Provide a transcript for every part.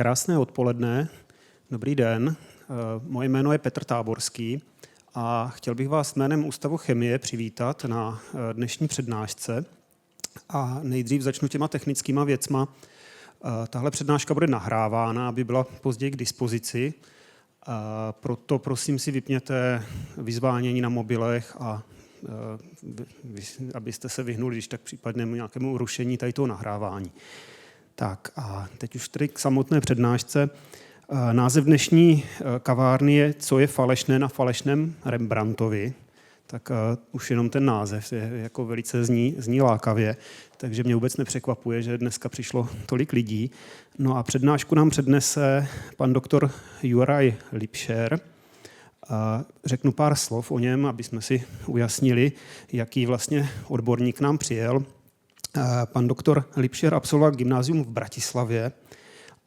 Krásné odpoledne, dobrý den. Moje jméno je Petr Táborský a chtěl bych vás jménem Ústavu chemie přivítat na dnešní přednášce. A nejdřív začnu těma technickýma věcma. Tahle přednáška bude nahrávána, aby byla později k dispozici. Proto prosím si vypněte vyzvánění na mobilech a abyste se vyhnuli, když tak případnému nějakému rušení tady toho nahrávání. Tak a teď už tedy k samotné přednášce. Název dnešní kavárny je Co je falešné na falešném Rembrandtovi. Tak už jenom ten název je jako velice zní lákavě, takže mě vůbec nepřekvapuje, že dneska přišlo tolik lidí. No a přednášku nám přednese pan doktor Juraj Lipšer. Řeknu pár slov o něm, aby jsme si ujasnili, jaký vlastně odborník nám přijel. Pan doktor Lipšer absolvoval gymnázium v Bratislavě,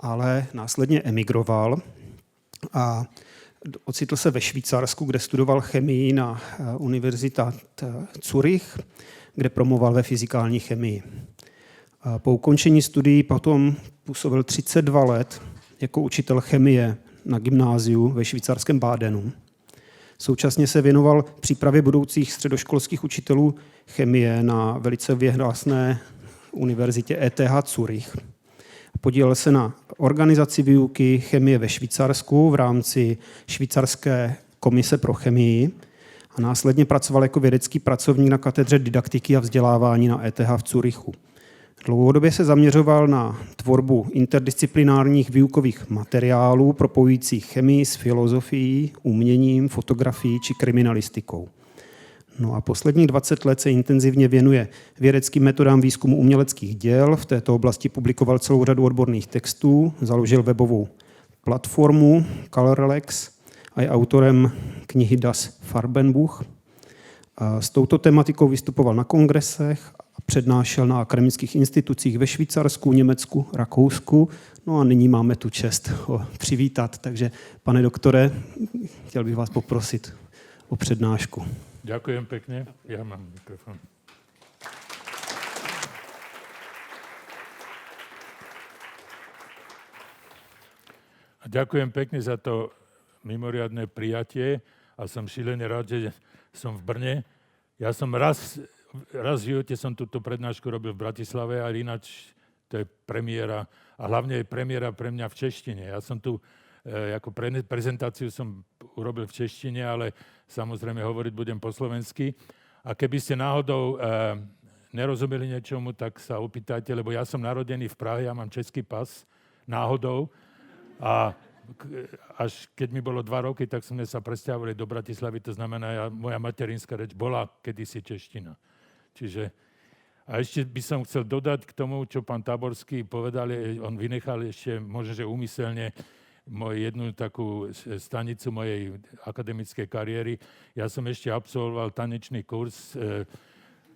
ale následně emigroval a ocitl se ve Švýcarsku, kde studoval chemii na Univerzitat Zurich, kde promoval ve fyzikální chemii. Po ukončení studií potom působil 32 let jako učitel chemie na gymnáziu ve švýcarském Bádenu. Současně se věnoval přípravě budoucích středoškolských učitelů chemie na velice věhlasné univerzitě ETH Zurich. Podílel se na organizaci výuky chemie ve Švýcarsku v rámci Švýcarské komise pro chemii a následně pracoval jako vědecký pracovník na katedře didaktiky a vzdělávání na ETH v Curychu. Dlouhodobě se zaměřoval na tvorbu interdisciplinárních výukových materiálů propojujících chemii s filozofií, uměním, fotografií či kriminalistikou. No a posledních 20 let se intenzivně věnuje vědeckým metodám výzkumu uměleckých děl. V této oblasti publikoval celou řadu odborných textů, založil webovou platformu Colorlex a je autorem knihy Das Farbenbuch. S touto tematikou vystupoval na kongresech a přednášel na akademických institucích ve Švýcarsku, Německu, Rakousku. No a nyní máme tu čest ho přivítat. Takže, pane doktore, chtěl bych vás poprosit o přednášku. Ďakujem pekne. Ja mám mikrofón. A ďakujem pekne za to mimoriadne prijatie a som šílený rád, že som v Brne. Ja som raz v živote som túto prednášku robil v Bratislave, ale ináč to je premiéra a hlavne je premiéra pre mňa v češtine. Ja som tu ako prezentáciu som urobil v češtine, ale samozrejme hovoriť budem po slovensky. A keby ste náhodou nerozumeli niečomu, tak sa opýtajte, lebo ja som narodený v Prahe, ja mám český pas, náhodou. A až keď mi bolo 2 roky, tak sme sa presťahovali do Bratislavy, to znamená, moja materinská reč bola kedysi čeština. Čiže a ešte by som chcel dodať k tomu, čo pán Táborský povedal, on vynechal ešte, možno, že úmyselne, jednu takú stanicu mojej akademickej kariéry. Ja som ešte absolvoval tanečný kurz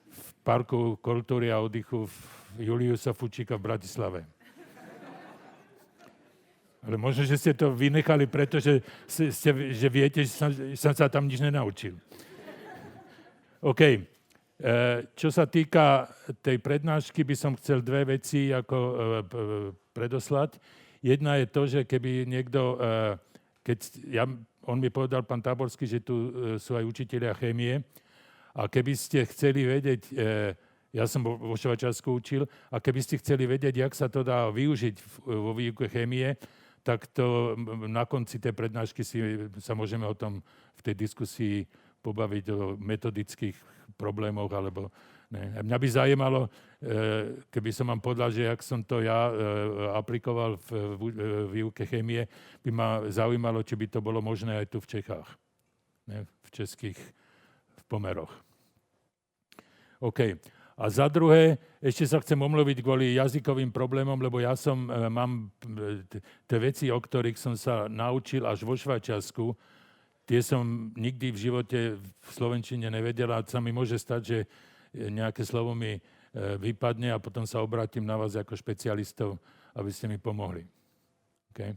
v Parku kultúry a oddychu Juliusa Fučíka v Bratislave. Ale možno, že ste to vynechali, pretože že viete, že som sa tam nič nenaučil. OK. Čo sa týka tej prednášky, by som chcel 2 veci ako predoslať. Jedna je to, že keby niekto, on mi povedal, pán Táborský, že tu sú aj učitelia chémie, a keby ste chceli vedieť, ja som vo Švajčiarsku učil, a keby ste chceli vedieť, jak sa to dá využiť vo výuke chémie, tak to na konci tej prednášky sa môžeme o tom v tej diskusii pobaviť o metodických problémoch, alebo ne. Mňa by zajímalo, keby som vám povedal, že jak som to ja aplikoval v výuke chémie, by ma zaujímalo, či by to bolo možné aj tu v Čechách, ne, v českých pomeroch. OK. A za druhé, ešte sa chcem omluviť kvôli jazykovým problémom, lebo ja mám tie veci, o ktorých som sa naučil až vo Švajčiarsku, tie som nikdy v živote v slovenčine nevedel a sa mi môže stať, že nejaké slovo mi vypadne a potom sa obrátim na vás ako špecialistov, aby ste mi pomohli. Okay?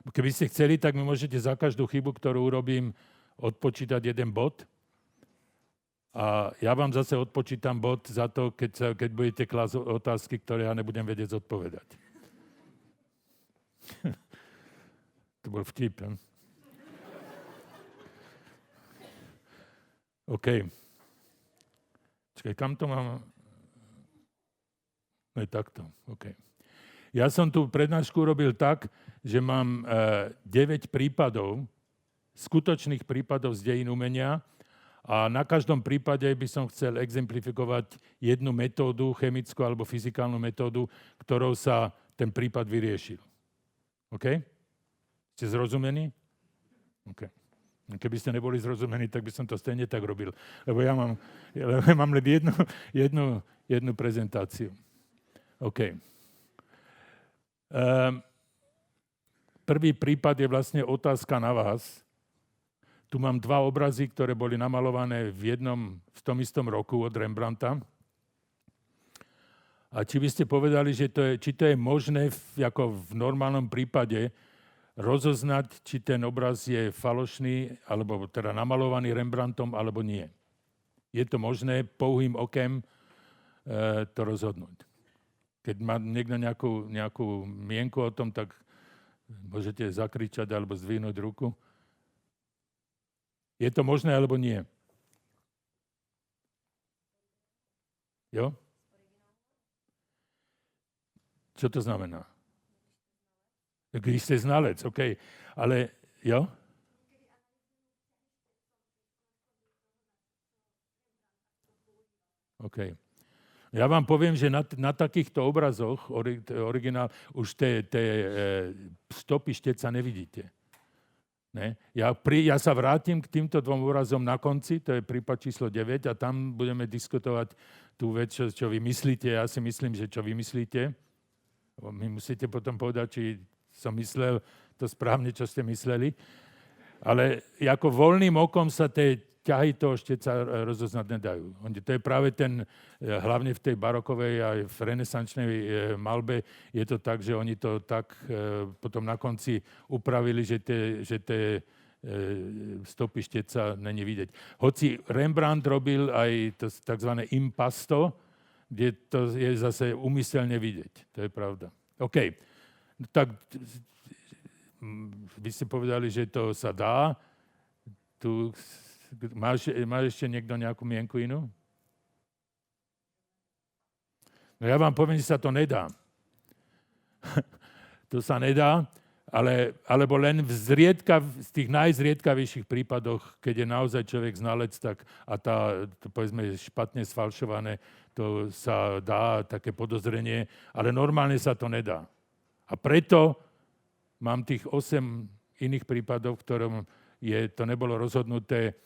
Keby ste chceli, tak mi môžete za každú chybu, ktorú urobím, odpočítať 1 bod. A ja vám zase odpočítam bod za to, keď budete klásť otázky, ktoré ja nebudem vedieť zodpovedať. To bol vtip. OK. Čakaj, kam to mám? No takto. OK. Ja som tu prednášku robil tak, že mám 9 prípadov, skutočných prípadov z dejín umenia a na každom prípade by som chcel exemplifikovať jednu metódu, chemickú alebo fyzikálnu metódu, ktorou sa ten prípad vyriešil. OK? Ste zrozumení? OK. Keby ste neboli zrozumení, tak by som to stejne tak robil. Lebo ja mám len jednu prezentáciu. OK. Prvý prípad je vlastne otázka na vás. Tu mám 2 obrazy, ktoré boli namalované v tom istom roku od Rembrandta. A či by ste povedali, že či to je možné ako v normálnom prípade rozoznať, či ten obraz je falošný, alebo teda namalovaný Rembrandtom, alebo nie. Je to možné pouhým okem to rozhodnúť. Keď má niekto nejakú mienku o tom, tak môžete zakričať alebo zdvihnúť ruku. Je to možné alebo nie? Jo? Čo to znamená? Když ste znalec, OK. Ale, jo? OK. Ja vám poviem, že na takýchto obrazoch, originál, už tie stopy šteca nevidíte. Ne? Ja sa vrátim k týmto 2 obrazom na konci, to je prípad číslo 9 a tam budeme diskutovať tú vec, čo vy myslíte. Ja si myslím, že čo vy myslíte. My musíte potom povedať, či som myslel to správne, čo ste mysleli. Ale ako voľným okom sa tie ťahy toho šteca rozoznať nedajú. To je práve hlavne v tej barokovej aj v renesančnej malbe, je to tak, že oni to tak potom na konci upravili, že tie stopy šteca není vidieť. Hoci Rembrandt robil aj to tzv. Impasto, kde to je zase úmyselne vidieť. To je pravda. OK. Tak vy ste povedali, že to sa dá. Tu máš ešte niekto nejakú mienku inú? No ja vám poviem, že sa to nedá. To sa nedá, alebo len z tých najzriedkavejších prípadoch, keď je naozaj človek znalec, tak a to povedzme špatne sfalšované, to sa dá také podozrenie, ale normálne sa to nedá. A preto mám tých 8 iných prípadov, v ktorom to nebolo rozhodnuté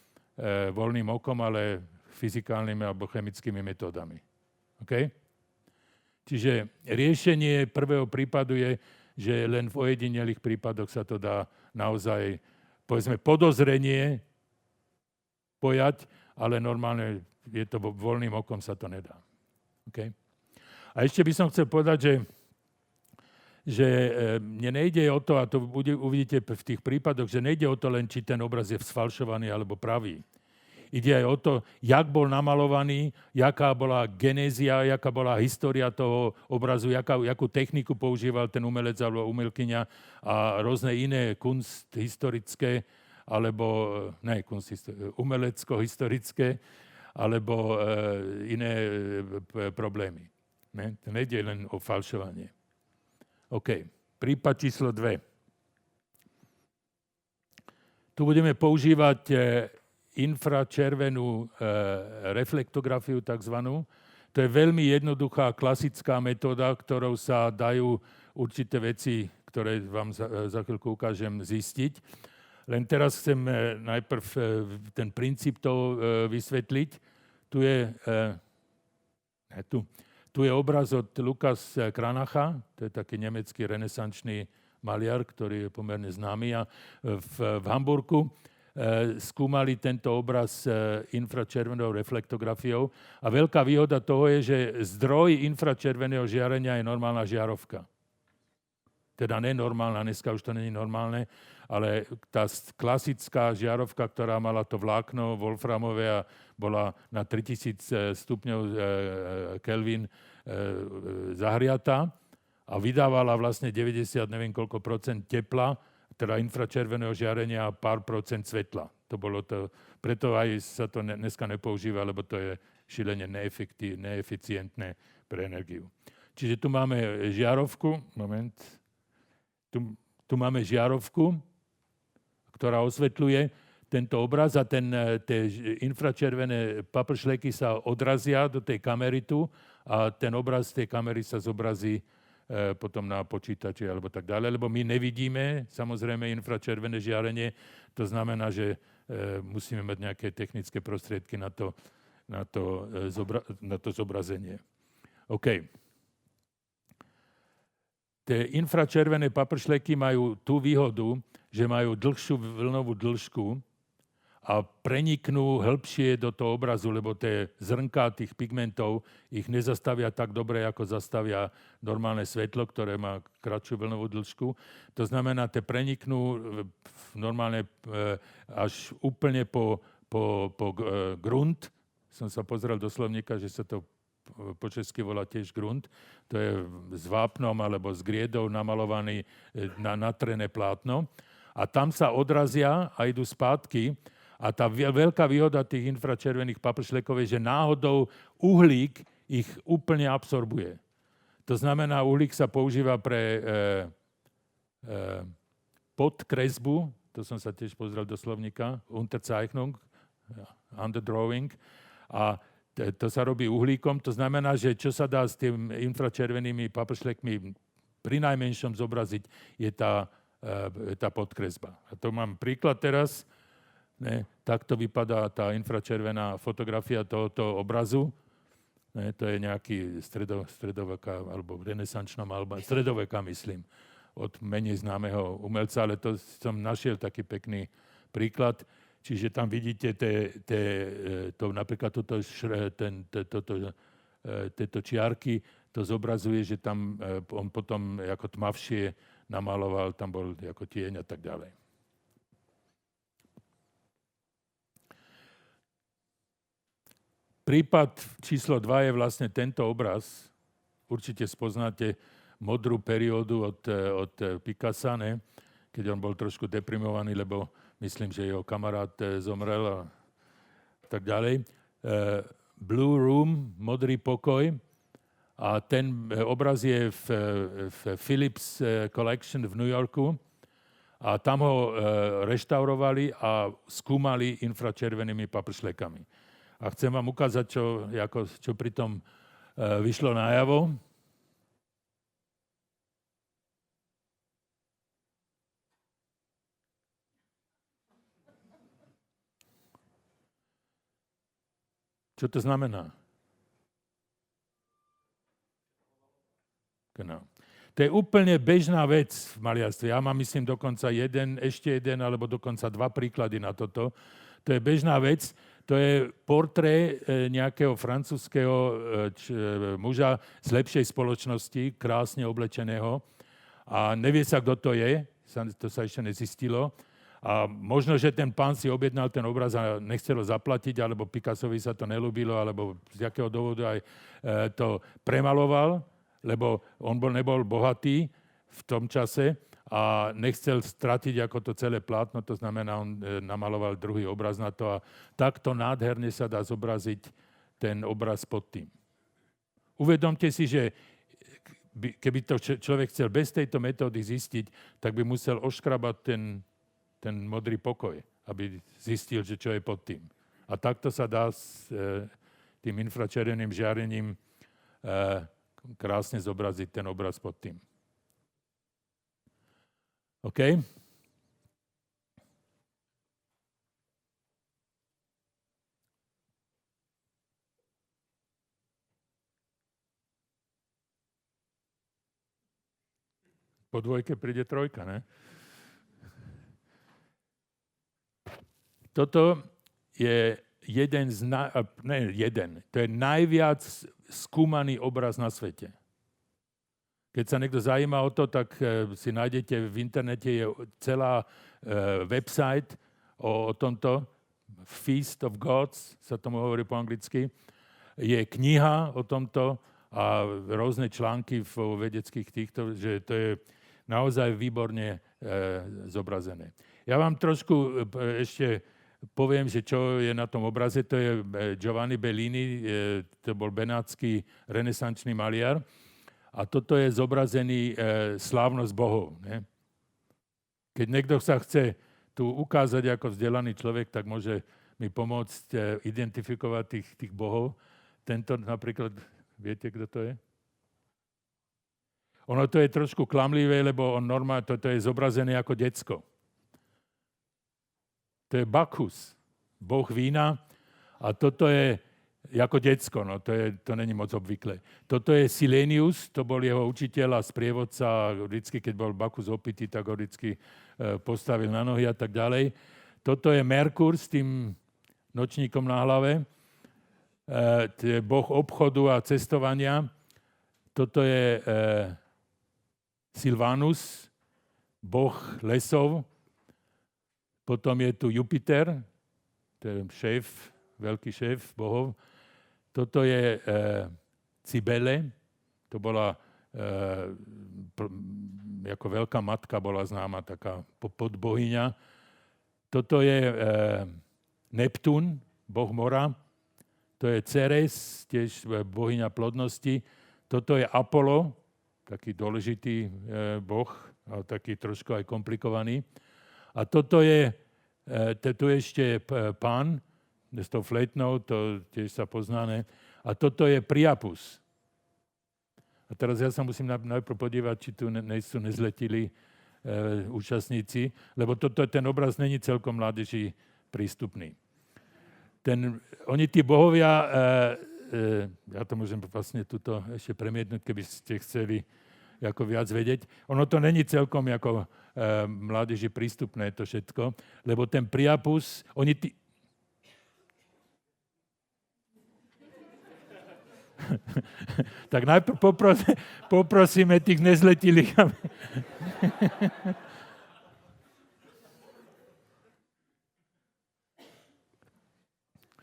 voľným okom, ale fyzikálnymi alebo chemickými metódami. OK? Čiže riešenie prvého prípadu je, že len v ojedinelých prípadoch sa to dá naozaj, povedzme, podozrenie pojať, ale normálne je to voľným okom sa to nedá. OK? A ešte by som chcel povedať, že mne nejde o to, a to uvidíte v tých prípadoch, že nejde o to len, či ten obraz je sfalšovaný alebo pravý. Ide aj o to, jak bol namalovaný, jaká bola genézia, jaká bola história toho obrazu, jakú techniku používal ten umelec alebo umelkyňa a rôzne iné kunsthistorické, alebo umelecko-historické, alebo iné problémy. Ne? To nejde len o falšovanie. OK. Prípad číslo 2. Tu budeme používať infračervenú reflektografiu takzvanú. To je veľmi jednoduchá klasická metóda, ktorou sa dajú určité veci, ktoré vám za chvíľku ukážem, zistiť. Len teraz chcem najprv ten princíp toho vysvetliť. Tu je obraz od Lukas Kranacha, to je taký nemecký renesančný maliar, ktorý je pomerne známy. A v Hamburgu skúmali tento obraz infračervenou reflektografiou. A veľká výhoda toho je, že zdroj infračerveného žiarenia je normálna žiarovka. Teda nenormálna, dneska už to není normálne, ale tá klasická žiarovka, ktorá mala to vlákno wolframové a bola na 3000 stupňov Kelvin zahriatá a vydávala vlastne 90 neviem koľko % tepla. teda infračerveného žiarenia a pár procent svetla. To bolo to, preto aj sa to dneska nepoužíva, lebo to je šílenie neeficientné pre energiu. Čiže tu máme žiarovku, tu máme žiarovku, ktorá osvetľuje tento obraz a tie infračervené papršleky sa odrazia do tej kamery tu a ten obraz tej kamery sa zobrazí potom na počítači alebo tak ďalej, lebo my nevidíme samozrejme infračervené žiarenie, to znamená, že musíme mať nejaké technické prostriedky na to zobrazenie. OK. Tie infračervené papršleky majú tú výhodu, že majú dlhšiu vlnovú dĺžku a preniknú hĺbšie do toho obrazu, lebo tie zrnká tých pigmentov ich nezastavia tak dobre, ako zastavia normálne svetlo, ktoré má kratšiu vlnovú dĺžku. To znamená, tie preniknú normálne až úplne po grunt. Som sa pozrel do slovníka, že sa to po česky volá tiež grunt. To je s vápnom alebo s griedou namalovaný na natrené plátno. A tam sa odrazia a idú spátky. A tá veľká výhoda tých infračervených papršlekov je, že náhodou uhlík ich úplne absorbuje. To znamená, uhlík sa používa pre podkresbu, to som sa tiež pozrel do slovníka, Unterzeichnung, underdrawing, a to sa robí uhlíkom. To znamená, že čo sa dá s tým infračervenými papršlekmi pri najmenšom zobraziť, je tá podkresba. A to mám príklad teraz. Takto vypadá tá infračervená fotografia tohoto obrazu. To je nejaký stredoveká alebo renesančná malba, stredoveká myslím, od menej známeho umelca, ale to som našiel taký pekný príklad. Čiže tam vidíte napríklad tieto čiarky, to zobrazuje, že tam on potom ako tmavšie namaloval, tam bol ako tieň a tak ďalej. Prípad číslo 2 je vlastne tento obraz. Určite spoznáte modrú periódu od Picassa, ne? Keď on bol trošku deprimovaný, lebo myslím, že jeho kamarát zomrel a tak ďalej. Blue Room, modrý pokoj. A ten obraz je v Philips Collection v New Yorku. A tam ho reštaurovali a skúmali infračervenými papršlekami. A chcem vám ukázať, čo pri tom vyšlo najavo. Čo to znamená? Genau. To je úplne bežná vec v maliarstve. Ja mám, myslím, dokonca ešte jeden, alebo dokonca 2 príklady na toto. To je bežná vec. To je portrét nejakého francúzského muža z lepšej spoločnosti, krásne oblečeného. A nevie sa, kto to je, to sa ešte nezistilo. A možno, že ten pán si objednal ten obraz a nechcel ho zaplatiť, alebo Picassovi sa to nelúbilo, alebo z jakého dôvodu aj to premaloval, lebo on nebol bohatý v tom čase a nechcel stratiť ako to celé plátno, to znamená, on namaloval druhý obraz na to a takto nádherne sa dá zobraziť ten obraz pod tým. Uvedomte si, že keby to človek chcel bez tejto metódy zistiť, tak by musel oškrabať ten modrý pokoj, aby zistil, že čo je pod tým. A takto sa dá s tým infračerveným žiarením krásne zobraziť ten obraz pod tým. OK? Po 2 príde 3, ne? Toto je to je najviac skúmaný obraz na svete. Keď sa niekto zaujíma o to, tak si nájdete v internete, je celá website o tomto, Feast of Gods, sa tomu hovorí po anglicky. Je kniha o tomto a rôzne články vo vedeckých týchto, že to je naozaj výborne zobrazené. Ja vám trošku ešte poviem, že čo je na tom obraze. To je Giovanni Bellini, to bol benátsky renesančný maliar. A toto je zobrazený slávnosť bohov. Ne? Keď niekto sa chce tu ukázať ako vzdelaný človek, tak môže mi pomôcť identifikovať tých bohov. Tento napríklad, viete, kto to je? Ono to je trošku klamlivé, lebo on normálne, toto je zobrazené ako decko. To je Bacchus, boh vína, a toto je ako decko, no to není moc obvyklé. Toto je Silenius, to bol jeho učiteľ a sprievodca, vždycky, keď bol Bacchus opitý, tak ho vždycky postavil na nohy a tak ďalej. Toto je Merkur s tým nočníkom na hlave, to je boh obchodu a cestovania. Toto je Silvanus, boh lesov. Potom je tu Jupiter, to je šéf, veľký šéf bohov. Toto je Cybele, to bola ako veľká matka, bola známa taká podbohyňa. Toto je Neptún, boh mora. To je Ceres, tiež bohyňa plodnosti. Toto je Apollo, taký dôležitý boh, ale taký trošku aj komplikovaný. A toto je tu ešte Pán, s tou flétnou, to tiež sa poznáme. A toto je Priapus. A teraz ja sa musím najprv podívať, či tu sú nezletili účastníci, lebo ten obraz není celkom mládeži prístupný. Oni tí bohovia, ja to môžem vlastne tuto ešte premietnúť, keby ste chceli ako viac vedieť. Ono to není celkom ako mládeži prístupné to všetko, lebo ten Priapus, tak najprv poprosíme tých nezletilých.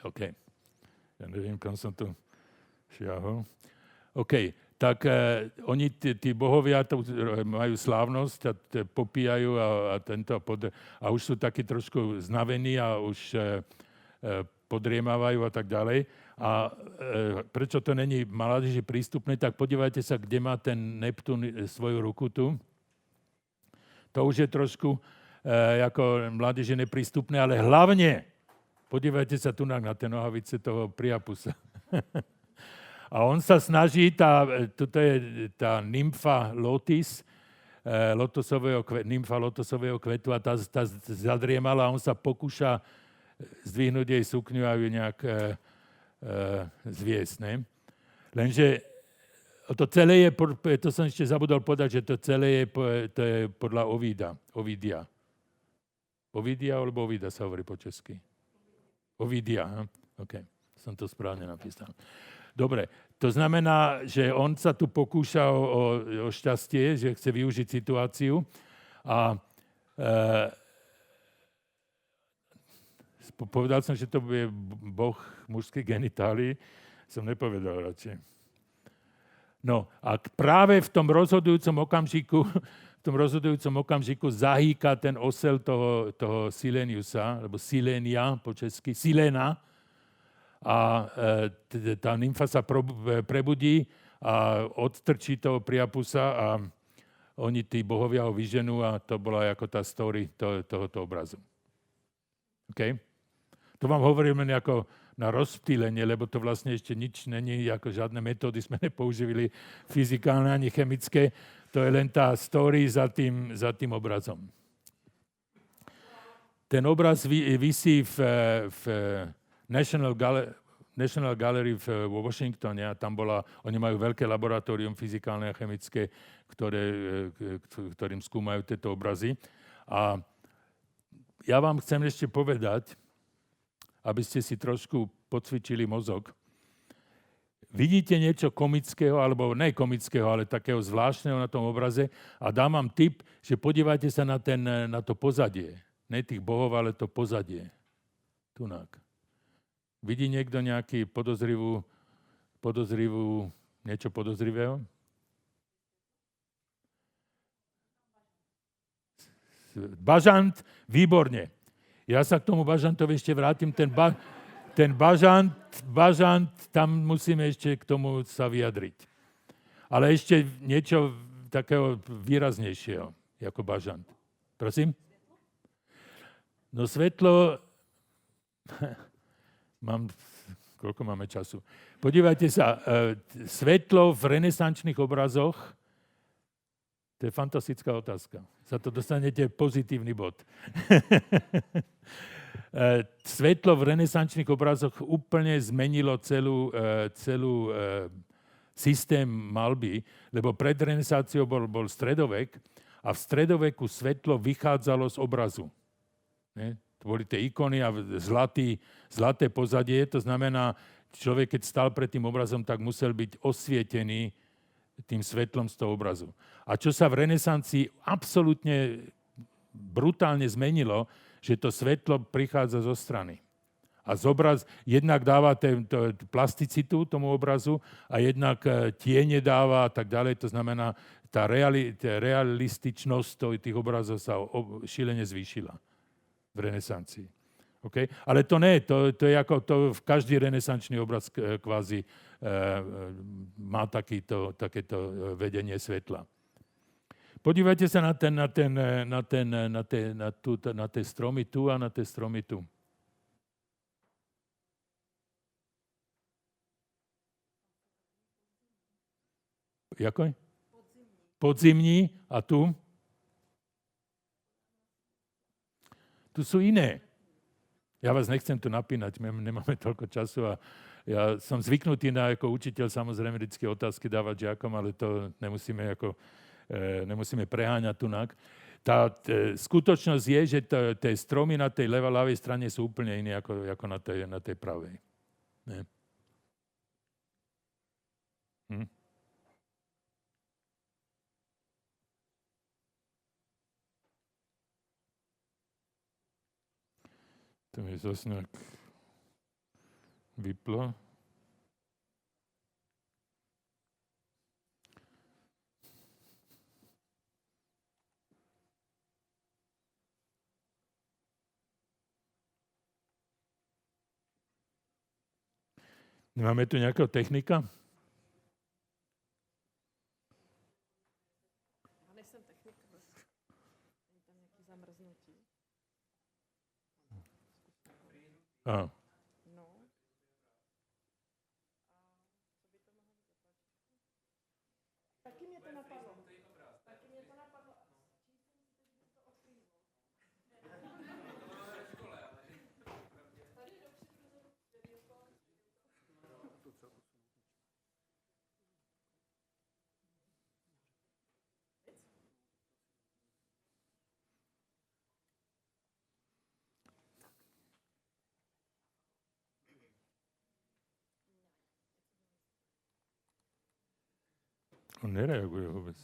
OK. Ja neviem, kam som to šiahol. OK. Tak oni, tí bohovia, majú slávnosť a popíjajú a už sú takí trošku znavení a už podriemávajú a tak ďalej. A prečo to není mládeži prístupné, tak podívajte sa, kde má ten Neptún svoju ruku tu. To už je trošku ako mládeži neprístupné, ale hlavne podívajte sa tu na tie nohavice toho Priapusa. A on sa snaží, toto je tá nymfa Lotis, nymfa lotosového kvetu, a tá zadriemala a on sa pokúša zdvihnúť jej sukňu a ju nejak zviesť. Ne? Lenže to celé je, to som ešte zabudol povedať, že to celé je podľa Ovidia. Ovidia alebo Ovida sa hovorí po česky? Ovidia, OK, som to správne napísal. Dobre, to znamená, že on sa tu pokúša o šťastie, že chce využiť situáciu a povedal som, že to je boh mužských genitálií, som nepovedal radšej. No a práve v tom rozhodujúcom okamžiku zahýka ten osel toho Sileniusa, alebo Silenia po česky, Silena, a tá nymfa sa prebudí a odtrčí toho Priapusa a oni, tí bohovia, ho vyženú a to bola ako tá story tohoto obrazu. OK? To vám hovorím len ako na rozptýlenie, lebo to vlastne ešte nič není, ako žiadne metódy sme nepoužili, fyzikálne ani chemické. To je len tá story za tým obrazom. Ten obraz visí v National Gallery vo Washingtone a tam oni majú veľké laboratórium fyzikálne a chemické, ktorým skúmajú tieto obrazy. A ja vám chcem ešte povedať, aby ste si trošku podcvičili mozog. Vidíte niečo komického, alebo ne komického, ale takého zvláštneho na tom obraze a dám vám tip, že podívajte sa na to pozadie. Ne tých bohov, ale to pozadie. Tunák. Vidí niekto nejaký niečo podozrivého? Bažant, výborne. Ja sa k tomu bažantovi ešte vrátim. Ten bažant, tam musíme ešte k tomu sa vyjadriť. Ale ešte niečo takého výraznejšieho, ako bažant. Prosím? No svetlo... Koľko máme času? Podívajte sa, svetlo v renesančných obrazoch, to je fantastická otázka. Za to dostanete pozitívny bod. Svetlo v renesančných obrazoch úplne zmenilo celú systém malby, lebo pred renesanciou bol stredovek a v stredoveku svetlo vychádzalo z obrazu. Ne? To boli tie ikony a zlaté pozadie, to znamená, človek, keď stal pred tým obrazom, tak musel byť osvietený tým svetlom z toho obrazu. A čo sa v renesancii absolútne brutálne zmenilo, že to svetlo prichádza zo strany. A zobraz jednak dáva plasticitu tomu obrazu a jednak tiene dáva a tak ďalej. To znamená, tá realističnosť tých obrazov sa šílene zvýšila v renesancii. Okay? Ale to nie, to je ako každý renesančný obraz kvázi má takéto vedenie svetla. Podívajte sa na tie stromy tu a na tie stromy tu. Jako? Podzimní a tu? Tu sú iné. Ja vás nechcem tu napínať, my nemáme toľko času a ja som zvyknutý ako učiteľ samozrejme vždycky otázky dávať žiakom, ale to nemusíme preháňať tunak. Tá skutočnosť je, že tie stromy na tej ľavej strane sú úplne iné ako na tej pravej. Ne? To mi zase nejak vyplo. Máme tu nejakého technika? Ja nejsem technik, je tam nejaký zamrznutí. Aha. No. A co by to mohlo být Taky mě to napadlo. On nereaguje vôbec.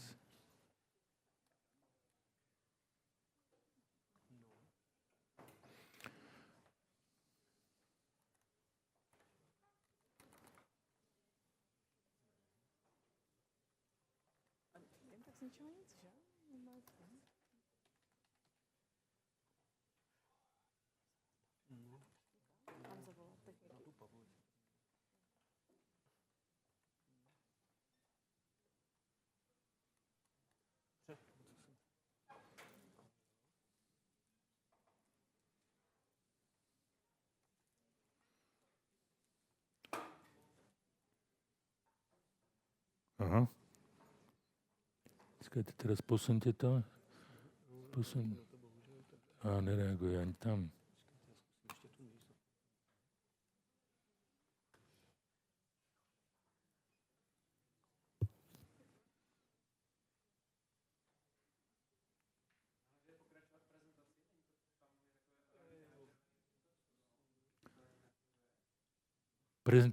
Jen tak z ničeho nic, že? Mám zavolat techniky. Aha. Skajte, teraz posunte to. A nereaguje ani tam.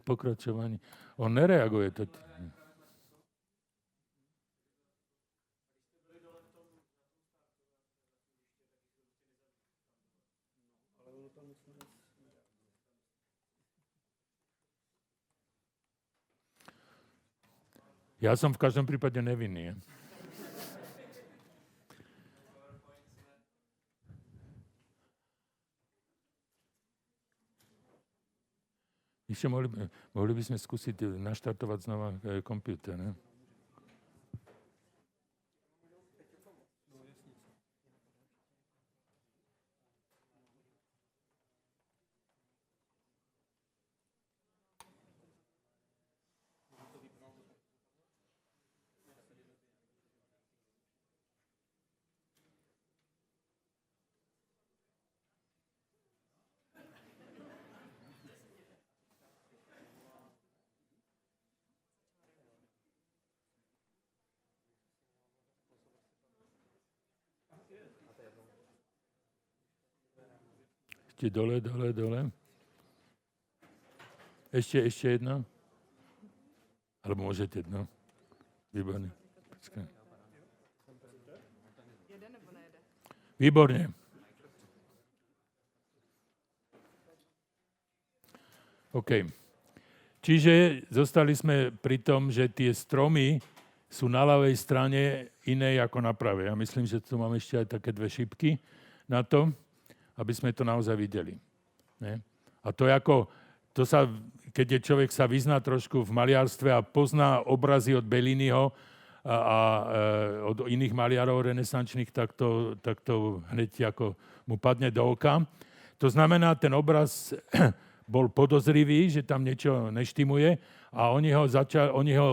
Pokračovanie. On nereaguje. Ja som v každom prípade nevinný. Ešte mohli by sme skúsiť naštartovať znova počítač, ne? Ešte dole. Ešte jedna? Alebo môžete, no. Výborne. Počkaj. Jede nebo nejede? Výborne. OK. Čiže zostali sme pri tom, že tie stromy sú na ľavej strane iné ako na pravej. Ja myslím, že tu mám ešte aj také dve šipky na to, aby sme to naozaj videli. Ne? A to je ako, keď človek sa vyzná trošku v maliarstve a pozná obrazy od Belliniho a od iných maliarov renesančných, tak to hneď ako mu padne do oka. To znamená, ten obraz bol podozrivý, že tam niečo neštimuje a oni ho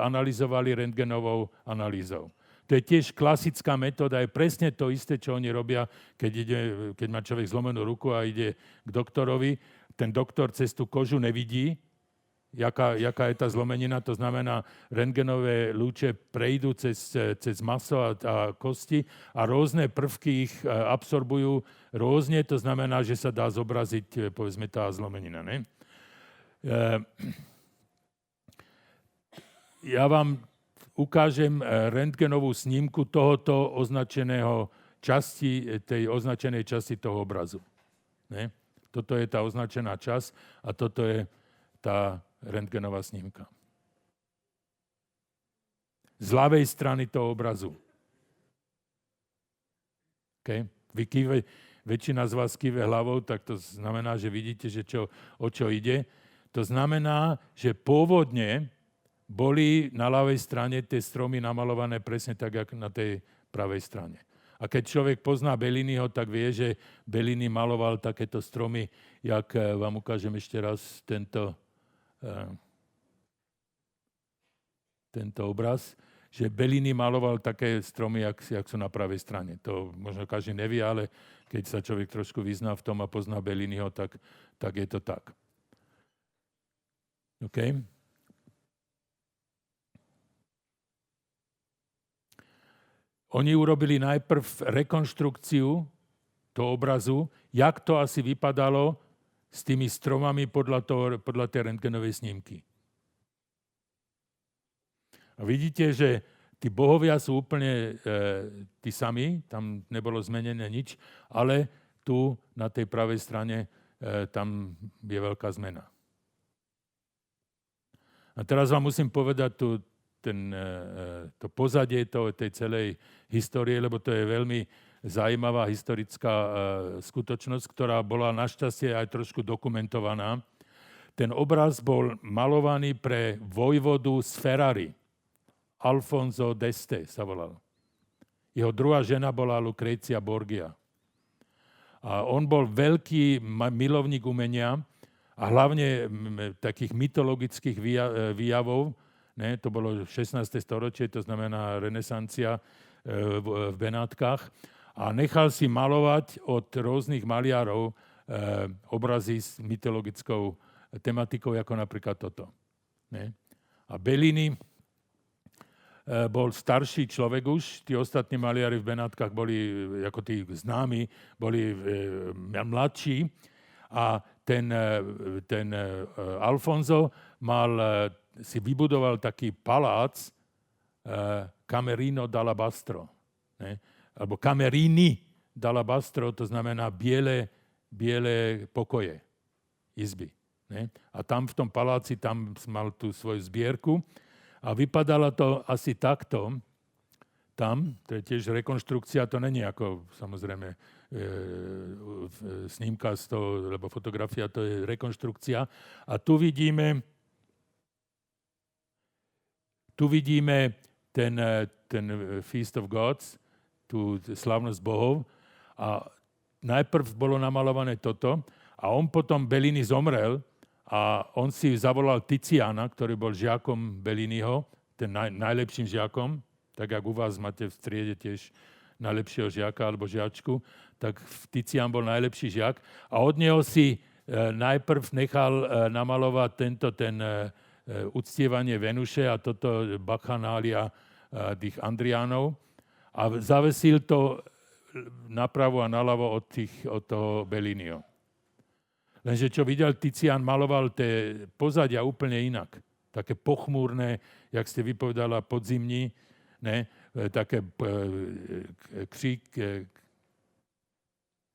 analyzovali rentgenovou analýzou. To je tiež klasická metóda, je presne to isté, čo oni robia, keď má človek zlomenú ruku a ide k doktorovi. Ten doktor cez tú kožu nevidí, jaká je tá zlomenina. To znamená, rentgenové lúče prejdú cez maso a kosti a rôzne prvky ich absorbujú rôzne. To znamená, že sa dá zobraziť, povedzme, tá zlomenina. Ne? Ja vám ukážem rentgenovú snímku tohoto označenej časti toho obrazu. Ne? Toto je tá označená časť a toto je tá rentgenová snímka. Z ľavej strany toho obrazu. Okay? Väčšina z vás kýve hlavou, tak to znamená, že vidíte, že o čo ide. To znamená, že pôvodne boli na ľavej strane tie stromy namalované presne tak, ako na tej pravej strane. A keď človek pozná Belliniho, tak vie, že Bellini maloval takéto stromy, jak vám ukážem ešte raz tento obraz, že Bellini maloval také stromy, jak sú na pravej strane. To možno každý nevie, ale keď sa človek trošku vyzná v tom a pozná Belliniho, tak je to tak. OK? Oni urobili najprv rekonštrukciu toho obrazu, jak to asi vypadalo s tými stromami podľa tej rentgenovej snímky. A vidíte, že tí bohovia sú úplne tí sami, tam nebolo zmenené nič, ale tu na tej pravej strane tam je veľká zmena. A teraz vám musím povedať to pozadie tej celej histórie, lebo to je veľmi zaujímavá historická skutočnosť, ktorá bola našťastie aj trošku dokumentovaná. Ten obraz bol malovaný pre vojvodu z Ferrari. Alfonso d'Este sa volal. Jeho druhá žena bola Lucrezia Borgia. A on bol veľký milovník umenia a hlavne takých mytologických výjavov. Ne, to bolo 16. storočie, to znamená renesancia v Benátkach. A nechal si malovať od rôznych maliarov obrazy s mytologickou tematikou, ako napríklad toto. Ne? A Bellini bol starší človek už, tí ostatní maliari v Benátkach boli, ako tí známi, boli mladší. A ten Alfonso si vybudoval taký palác Camerino d'Alabastro. Ne? Alebo Camerini d'Alabastro, to znamená biele pokoje, izby. Ne? A tam v tom paláci, tam mal tú svoju zbierku a vypadalo to asi takto. tam, to je tiež rekonštrukcia, to není ako samozrejme snímka z toho, lebo fotografia to je rekonštrukcia. A tu vidíme ten Feast of Gods, tú slávnosť bohov. A najprv bolo namalované toto a on potom, Bellini zomrel a on si zavolal Tiziana, ktorý bol žiakom Belliniho, ten najlepším žiakom, tak jak u vás máte v triede tiež najlepšieho žiaka alebo žiačku, tak Tizian bol najlepší žiak a od neho si najprv nechal namalovať ten uctievanie Venuše a toto Bacchanália tých Andriánov a zavesil to napravo a naľavo od toho Belliniho. Lenže čo videl Tizian, maloval tie pozadia úplne inak. Také pochmúrne, jak ste vypovedala, podzimní, ne? Také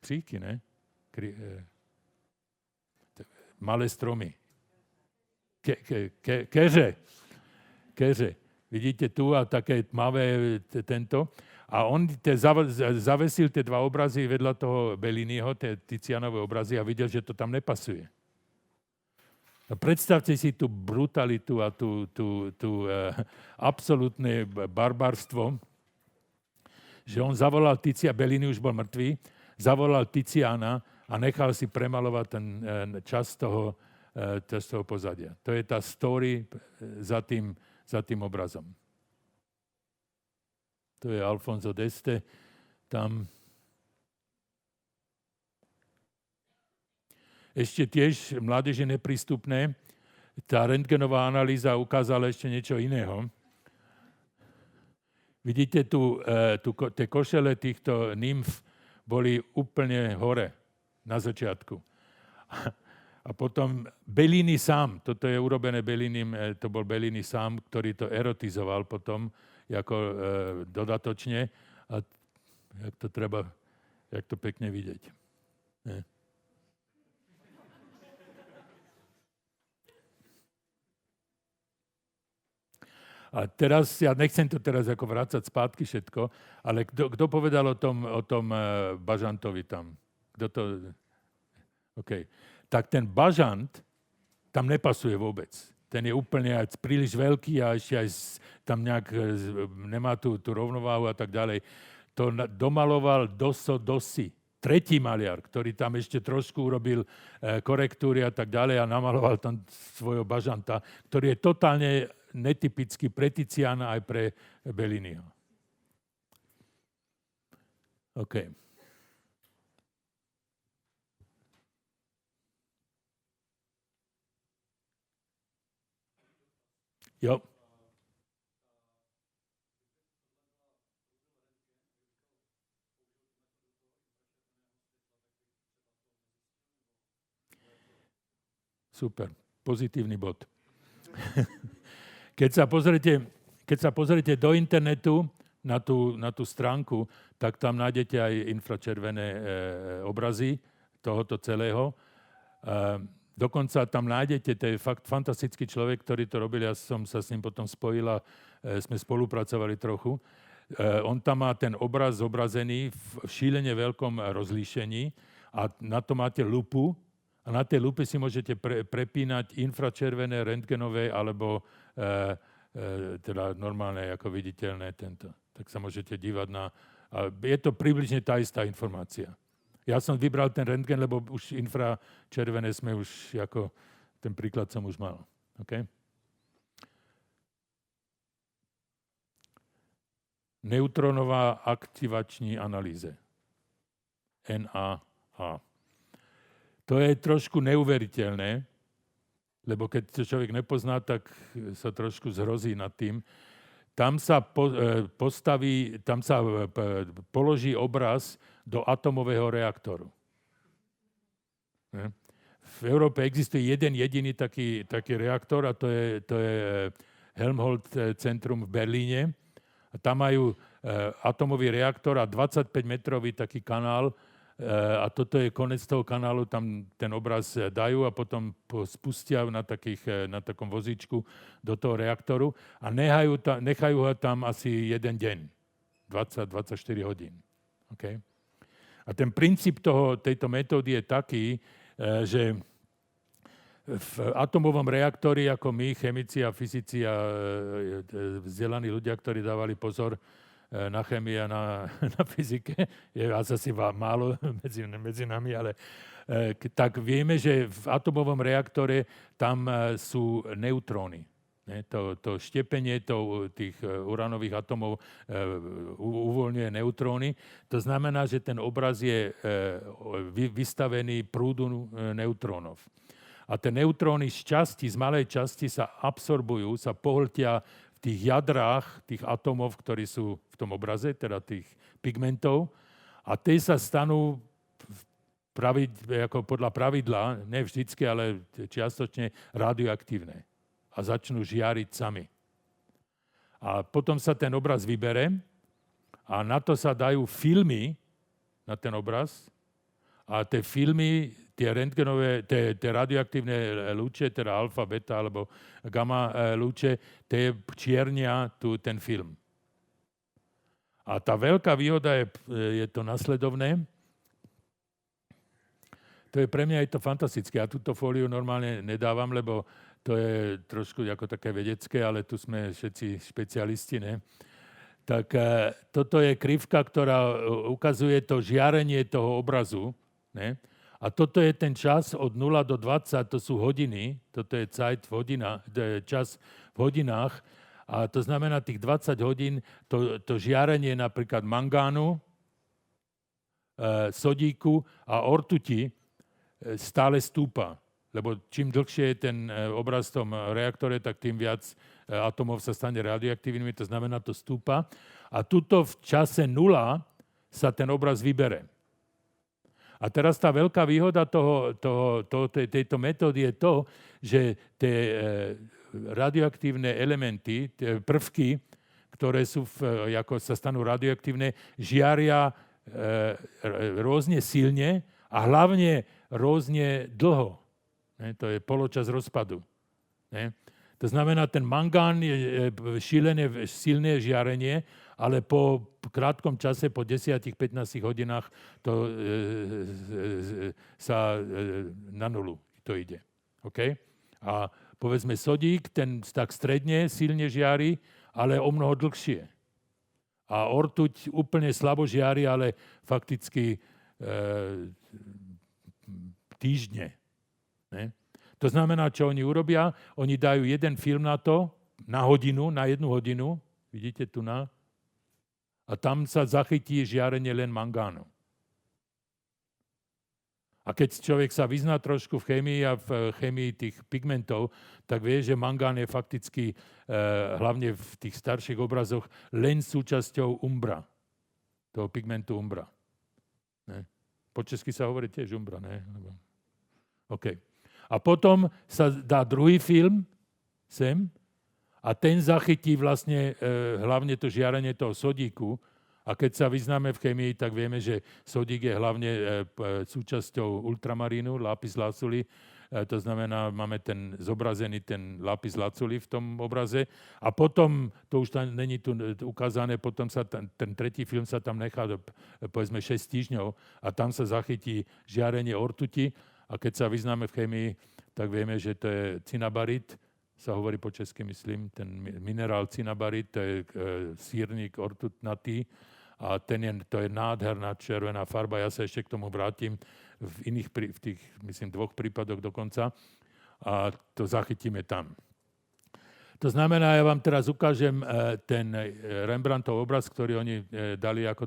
kříky, ne? Malé stromy. Keře. Vidíte tu a také tmavé tento. A on zavesil tie dva obrazy vedľa toho Belliniho, tie Tizianové obrazy a videl, že to tam nepasuje. A predstavte si tú brutalitu a tú absolútne barbarstvo, že on zavolal Bellini už bol mŕtvý, zavolal Tiziana a nechal si premalovať ten čas toho pozadia. To je tá story za tým obrazom. To je Alfonso d'Este tam. Ešte tiež mládeže neprístupné. Tá rentgenová analýza ukázala ešte niečo iného. Vidíte tie košele týchto nymf boli úplne hore na začiatku. A potom Bellini sám, toto je urobené Bellinim, to bol Bellini sám, ktorý to erotizoval potom ako dodatočne. A jak to pekne vidieť. Ne? A teraz, ja nechcem to teraz ako vrácať spátky všetko, ale kto povedal o tom bažantovi tam? Kto to... OK. Tak ten bažant tam nepasuje vôbec. Ten je úplne aj príliš veľký a ešte aj tam nejak nemá tú rovnováhu a tak ďalej. To domaloval Dosso Dossi, tretí maliar, ktorý tam ešte trošku urobil korektúry a tak ďalej a namaloval tam svojho bažanta, ktorý je totálne netypický pre Tiziana aj pre Belliniho. OK. Jo. Super. Pozitívny bod. Keď sa pozriete do internetu na tú stránku, tak tam nájdete aj infračervené obrazy tohoto celého. Dokonca tam nájdete, to je fakt fantastický človek, ktorý to robil, ja som sa s ním potom spojil a sme spolupracovali trochu. On tam má ten obraz zobrazený v šílene veľkom rozlíšení a na to máte lupu a na tej lupe si môžete prepínať infračervené, rentgenové alebo teda normálne ako viditeľné tento. Tak sa môžete dívať na... A je to približne tá istá informácia. Ja som vybral ten rentgen, lebo už infračervené sme už, ako ten príklad som už mal. Okay? Neutronová aktivační analýze. NAA. To je trošku neuveriteľné, lebo keď to človek nepozná, tak sa trošku zhrozí nad tým. Tam sa položí obraz do atomového reaktoru. V Európe existuje jeden jediný taký reaktor a to je Helmholtz centrum v Berlíne. A tam majú atomový reaktor a 25-metrový taký kanál a toto je konec toho kanálu, tam ten obraz dajú a potom spustia na takom vozíčku do toho reaktoru a nechajú ho tam asi jeden deň. 20-24 hodín. Okay? A ten princíp tejto metódy je taký, že v atomovom reaktori, ako my, chemici a fyzici a vzdelaní ľudia, ktorí dávali pozor na chemii a na fyzike, je asi málo medzi nami, ale tak vieme, že v atomovom reaktore tam sú neutróny. To štepenie tých uránových atomov uvoľňuje neutróny. To znamená, že ten obraz je vystavený prúdu neutrónov. A tie neutróny z malej časti sa absorbujú, sa pohltia v tých jadrách tých atomov, ktorí sú v tom obraze, teda tých pigmentov. A tie sa stanú ako podľa pravidla, ne vždycky, ale čiastočne radioaktívne. A začnú žiariť sami. A potom sa ten obraz vybere a na to sa dajú filmy na ten obraz a tie filmy, tie rentgenové, tie radioaktívne lúče, teda alfa, beta alebo gamma lúče, tie čiernia ten film. A tá veľká výhoda je to nasledovné. To je pre mňa je to fantastické. Ja túto fóliu normálne nedávam, lebo to je trošku ako také vedecké, ale tu sme všetci špecialisti, ne? Tak toto je krivka, ktorá ukazuje to žiarenie toho obrazu, ne? A toto je ten čas od 0 do 20, to sú hodiny, toto je čas v hodinách, a to znamená tých 20 hodín, to žiarenie napríklad mangánu, sodíku a ortuti stále stúpa. Lebo čím dlhšie je ten obraz v tom reaktore, tak tým viac atomov sa stane radioaktívnymi, to znamená, to stúpa. A tuto v čase 0 sa ten obraz vybere. A teraz tá veľká výhoda tejto metódy je to, že tie radioaktívne elementy, tie prvky, ktoré sú ako sa stanú radioaktívne, žiaria rôzne silne a hlavne rôzne dlho. To je poločas rozpadu. To znamená, ten mangán je silné žiarenie, ale po krátkom čase, po 10-15 hodinách, to sa na nulu to ide. Okay? A povedzme sodík, ten tak stredne silne žiari, ale o mnoho dlhšie. A ortuť úplne slabo žiari, ale fakticky týždne. Ne? To znamená, čo oni urobia? Oni dajú jeden film na to, na jednu hodinu, vidíte tu a tam sa zachytí žiarenie len mangánu. A keď človek sa vyzná trošku v chémii a v chémii tých pigmentov, tak vie, že mangán je fakticky, hlavne v tých starších obrazoch, len súčasťou umbra, toho pigmentu umbra. Ne? Po česky sa hovorí tiež umbra, ne? OK. A potom sa dá druhý film sem a ten zachytí vlastne hlavne to žiarenie toho sodíku. A keď sa vyznáme v chémii, tak vieme, že sodík je hlavne súčasťou ultramarínu, lápis lazuli. To znamená, máme zobrazený ten lápis lazuli v tom obraze. A potom, to už tam není tu ukázané, potom sa ten tretí film sa tam nechá, povedzme 6 týždňov a tam sa zachytí žiarenie ortuti. A keď sa vyznáme v chémii, tak vieme, že to je cinnabarit, sa hovorí po česky, myslím, ten minerál cinnabarit, to je sírnik ortutnatý a to je nádherná červená farba. Ja sa ešte k tomu vrátim v tých, myslím, 2 prípadoch dokonca a to zachytíme tam. To znamená, ja vám teraz ukážem ten Rembrandtov obraz, ktorý oni dali ako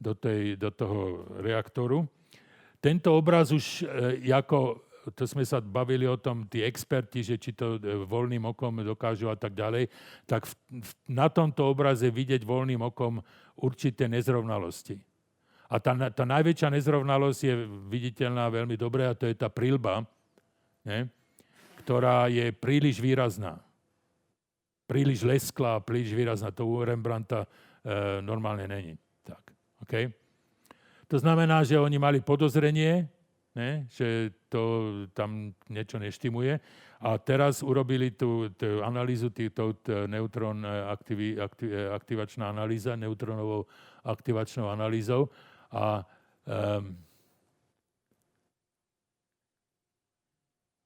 do toho reaktoru. Tento obraz už, to sme sa bavili o tom, tí experti, že či to voľným okom dokážu a tak ďalej, tak na tomto obraze vidieť voľným okom určité nezrovnalosti. A tá najväčšia nezrovnalosť je viditeľná veľmi dobre a to je tá príľba, ktorá je príliš výrazná. Príliš lesklá, príliš výrazná. To u Rembrandta normálne není. Tak, okay? To znamená, že oni mali podozrenie, ne? Že to tam niečo neštimuje. A teraz urobili tú analýzu, neutrón aktivačná analýza, neutronovou aktivačnou analýzou. A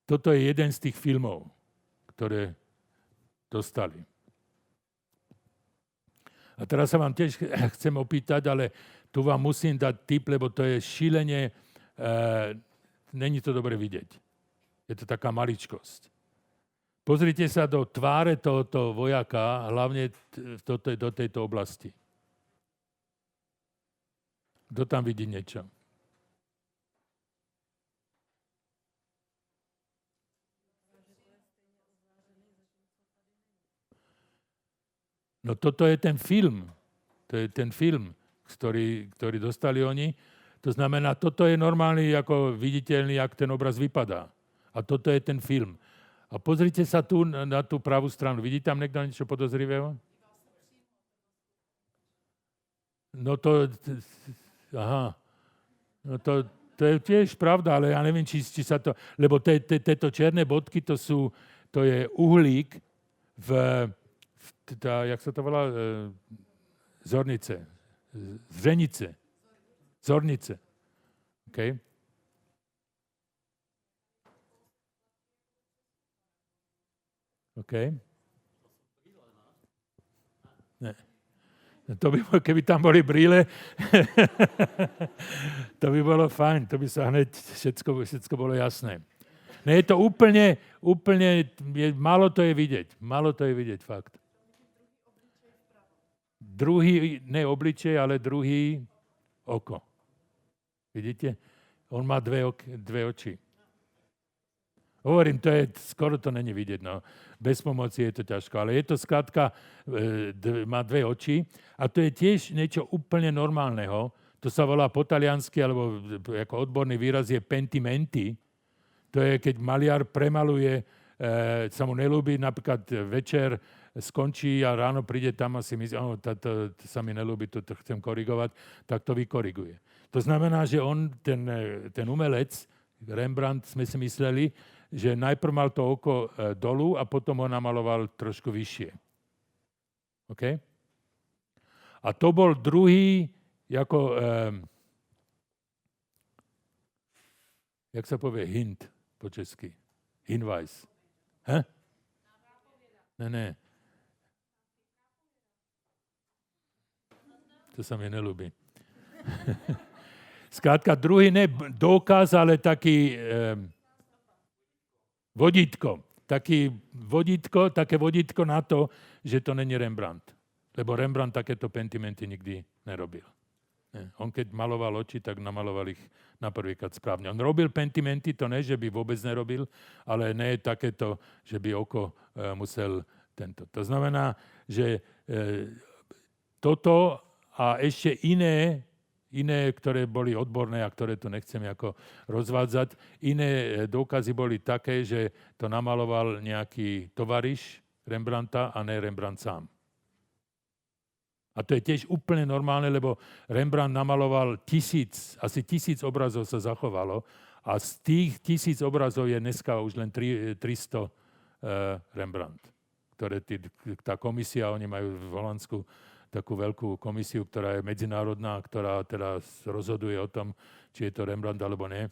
toto je jeden z tých filmov, ktoré dostali. A teraz sa vám tiež chcem opýtať, ale tu vám musím dať tip, lebo to je šílenie, není to dobre vidieť. Je to taká maličkosť. Pozrite sa do tváre tohoto vojaka, hlavne do tejto oblasti. Kto tam vidí niečo? No toto je ten film. To je ten film, ktorý dostali oni. To znamená, toto je normálny, ako viditeľný, jak ten obraz vypadá. A toto je ten film. A pozrite sa tu na tú pravú stranu. Vidí tam niekto niečo podozrivého? No to... Aha. No to je tiež pravda, ale ja neviem, či sa to... Lebo tieto čierne bodky, to je uhlík jak sa to volá? Zornice. Zrenice. Zornice. OK? OK? Ne. To by, keby tam boli brýle, to by bolo fajn, to by sa hneď všetko bolo jasné. Ne, je to úplne málo to je vidieť. Málo to je vidieť, fakt. Druhý, ne obličej, ale druhý oko. Vidíte? On má dve oči. Hovorím, skoro to není vidieť, no. Bez pomoci je to ťažko, ale je to skrátka, má dve oči a to je tiež niečo úplne normálneho. To sa volá po taliansky, alebo ako odborný výraz je pentimenti. To je, keď maliar premaluje, sa mu nelúbi, napríklad večer skončí a ráno príde tam a si myslí, to sa mi nelúbi, to chcem korigovať, tak to vykoriguje. To znamená, že on, ten umelec, Rembrandt, sme si mysleli, že najprv mal to oko dolu a potom ho namaloval trošku vyššie. OK? A to bol druhý, ako, jak sa povie hint po česky? Hinweis. Ne. To sa mi nelúbi. Skrátka, druhý ne dôkaz, ale taký vodítko. Také vodítko na to, že to není Rembrandt. Lebo Rembrandt takéto pentimenty nikdy nerobil. On keď maloval oči, tak namaloval ich na prvýkrát správne. On robil pentimenty, to ne, že by vôbec nerobil, ale ne je takéto, že by oko musel tento. To znamená, že toto a ešte iné, ktoré boli odborné a ktoré tu nechcem ako rozvádzať, iné dôkazy boli také, že to namaloval nejaký tovariš Rembrandta a ne Rembrandt sám. A to je tiež úplne normálne, lebo Rembrandt namaloval asi 1000 obrazov sa zachovalo a z tých 1000 obrazov je dneska už len 300 Rembrandt. Ktoré tá komisia, oni majú v Holandsku takú veľkú komisiu, ktorá je medzinárodná, ktorá teda rozhoduje o tom, či je to Rembrandt alebo nie.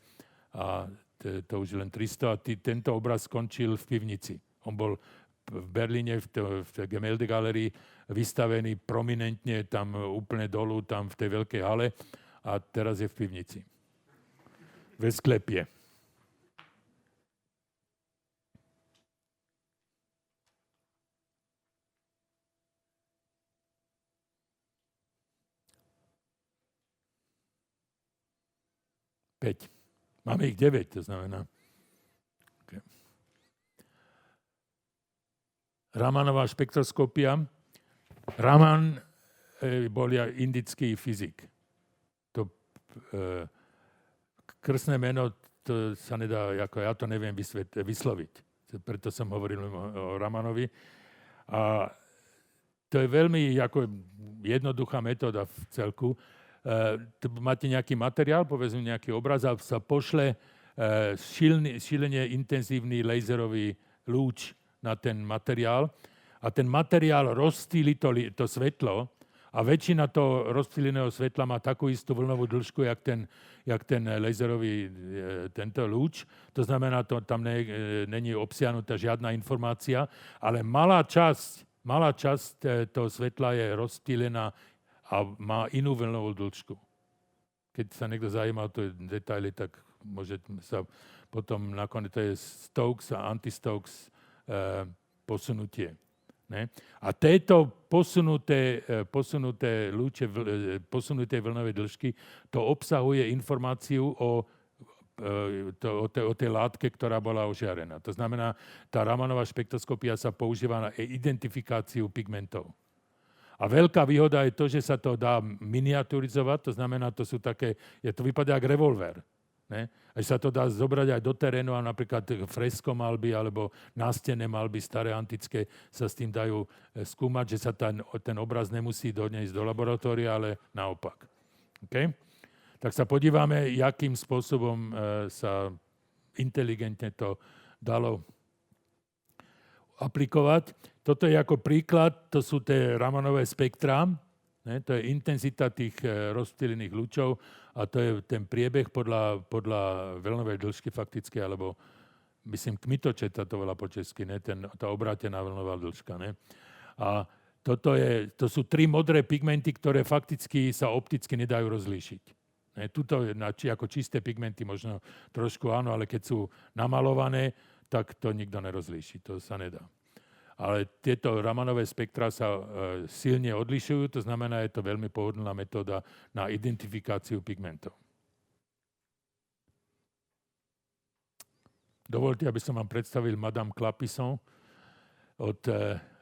A to už len 300 a tento obraz skončil v pivnici. On bol v Berlíne v Gemäldegalerii vystavený prominentne tam úplne dolu, tam v tej veľkej hale a teraz je v pivnici. Ve sklepie. Máme ich 9, to znamená. Okay. Ramanová spektroskopia. Raman bol indický fyzik. To krstné meno, to sa nedá, ako ja to neviem vysloviť. Preto som hovoril o Ramanovi. A to je veľmi ako jednoduchá metóda v celku. máte nejaký materiál, povedzme nejaký obraz a sa pošle šílene intenzívny laserový lúč na ten materiál a ten materiál rozptýli to svetlo a väčšina toho rozptýleného svetla má takú istú vlnovú dĺžku, jak ten laserový tento lúč. To znamená, tam není obsiahnutá žiadna informácia, ale malá časť toho svetla je rozptýlená a má inú vlnovú dĺžku. Keď sa niekto zaujíma o tie detaily, tak môže sa potom nakoniec, to je Stokes a anti-Stokes posunutie. Ne? A tieto posunuté lúče, posunuté vlnové dĺžky, to obsahuje informáciu o tej látke, ktorá bola ožiarená. To znamená, tá Ramanová spektroskopia sa používa na identifikáciu pigmentov. A veľká výhoda je to, že sa to dá miniaturizovať, to znamená, to vypadá ako revolver. Ne? A sa to dá zobrať aj do terénu a napríklad fresko malby alebo nástenné malby staré antické sa s tým dajú skúmať, že sa ten obraz nemusí doniesť do laboratória, ale naopak. Okay? Tak sa podívame, jakým spôsobom sa inteligentne to dalo aplikovať. Toto je ako príklad, to sú tie Ramanové spektrá. Ne, to je intenzita tých rozptýlených lúčov a to je ten priebeh podľa vlnovej dĺžky fakticky, alebo myslím kmitočeta to volá po česky, ne, tá obrátená vlnová dĺžka. Ne. A to sú 3 modré pigmenty, ktoré fakticky sa opticky nedajú rozlíšiť. Ne, tuto ako čisté pigmenty možno trošku áno, ale keď sú namalované, tak to nikto nerozlíši, to sa nedá. Ale tieto Ramanové spektra sa silne odlišujú, to znamená, je to veľmi pohodlná metóda na identifikáciu pigmentov. Dovolte, aby som vám predstavil Madame Clapison od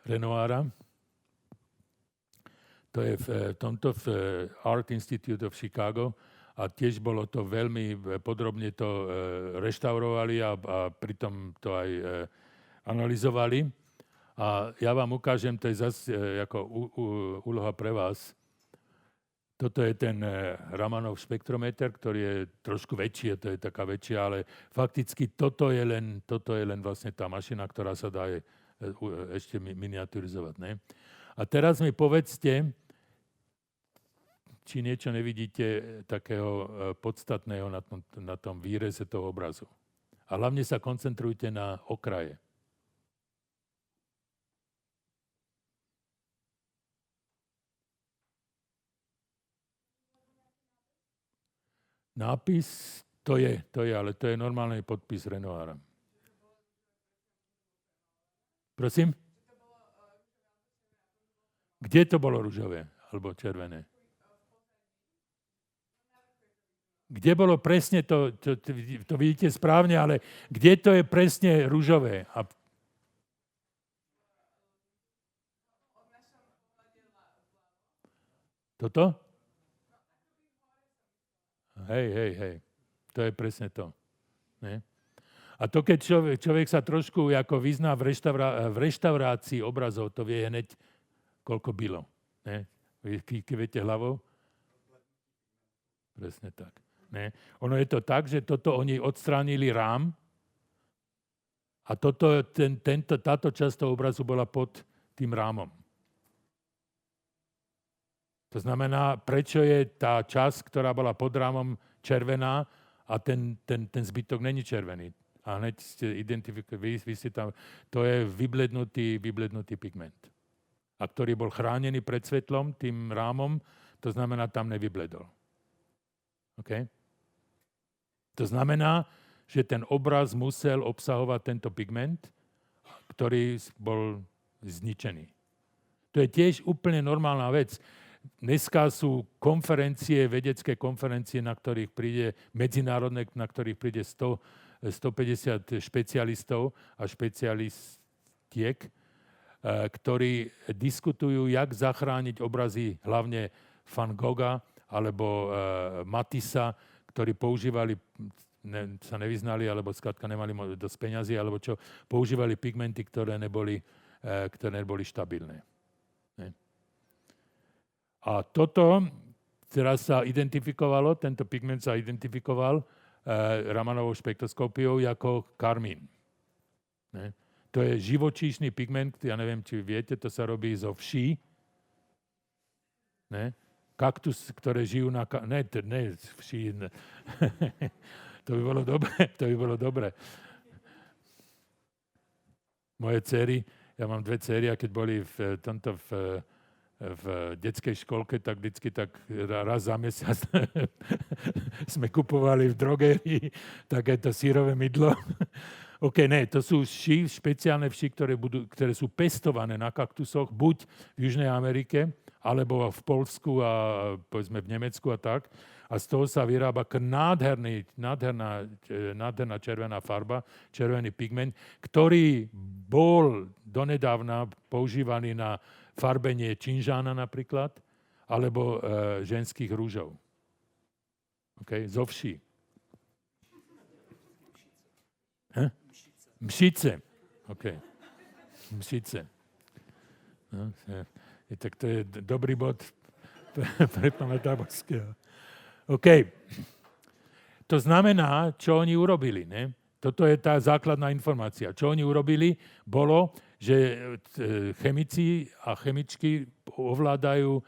Renoira. To je v Art Institute of Chicago a tiež bolo to veľmi podrobne to reštaurovali a pritom to aj analyzovali. A ja vám ukážem, to je zase ako úloha pre vás. Toto je ten Ramanov spektrometer, ktorý je trošku väčší, to je taká väčšia, ale fakticky toto je len vlastne tá mašina, ktorá sa dá ešte miniaturizovať. Ne? A teraz mi povedzte, či niečo nevidíte takého podstatného na tom výreze toho obrazu. A hlavne sa koncentrujte na okraje. Nápis, to je, ale to je normálny podpis Renoira. Prosím? Kde to bolo ružové alebo červené? Kde bolo presne to vidíte správne, ale kde to je presne ružové? Toto? Hej. To je presne to. Ne? A to, keď človek sa trošku ako vyzná v reštaurácii obrazov, to vie hneď, koľko bylo. Ne? Vy kývete hlavou? Presne tak. Ne? Ono je to tak, že toto oni odstránili rám a táto časť toho obrazu bola pod tým rámom. To znamená, prečo je tá časť, ktorá bola pod rámom, červená a ten zbytok není červený. A hneď ste identifikovali, vy ste tam, to je vyblednutý pigment. A ktorý bol chránený pred svetlom, tým rámom, to znamená, tam nevybledol. OK? To znamená, že ten obraz musel obsahovať tento pigment, ktorý bol zničený. To je tiež úplne normálna vec. Dneska sú konferencie, vedecké konferencie, na ktorých príde medzinárodné, na ktorých príde 150 špecialistov a špecialistiek, ktorí diskutujú, jak zachrániť obrazy hlavne Van Gogha alebo Matissa, ktorí používali, sa nevyznali, alebo skrátka nemali dosť peňazí, alebo čo, používali pigmenty, ktoré neboli štabilné. A toto teraz sa identifikovalo, tento pigment sa identifikoval Ramanovou spektroskópiou ako karmín. Ne? To je živočíšny pigment, ja neviem, či viete, to sa robí zo vší. Ne? Kaktus, ktoré žijú na... Ne, vší... Ne. To by bolo dobre. Moje dcery, ja mám 2 dcery, a keď boli v detskej školke, tak vždycky tak raz za mesiac sme kupovali v drogérii takéto sírové mydlo. OK, ne, to sú vši, špeciálne vši, ktoré sú pestované na kaktusoch, buď v Južnej Amerike, alebo v Poľsku a povedzme v Nemecku a tak. A z toho sa vyrába nádherná červená farba, červený pigment, ktorý bol donedávna používaný na farbenie činžána napríklad, alebo ženských rúžov. OK, zo vší. Mšice. OK. Mšice. No, tak to je dobrý bod pre pána Táborského. OK. To znamená, čo oni urobili. Ne? Toto je tá základná informácia. Čo oni urobili, bolo, že chemici a chemičky ovládajú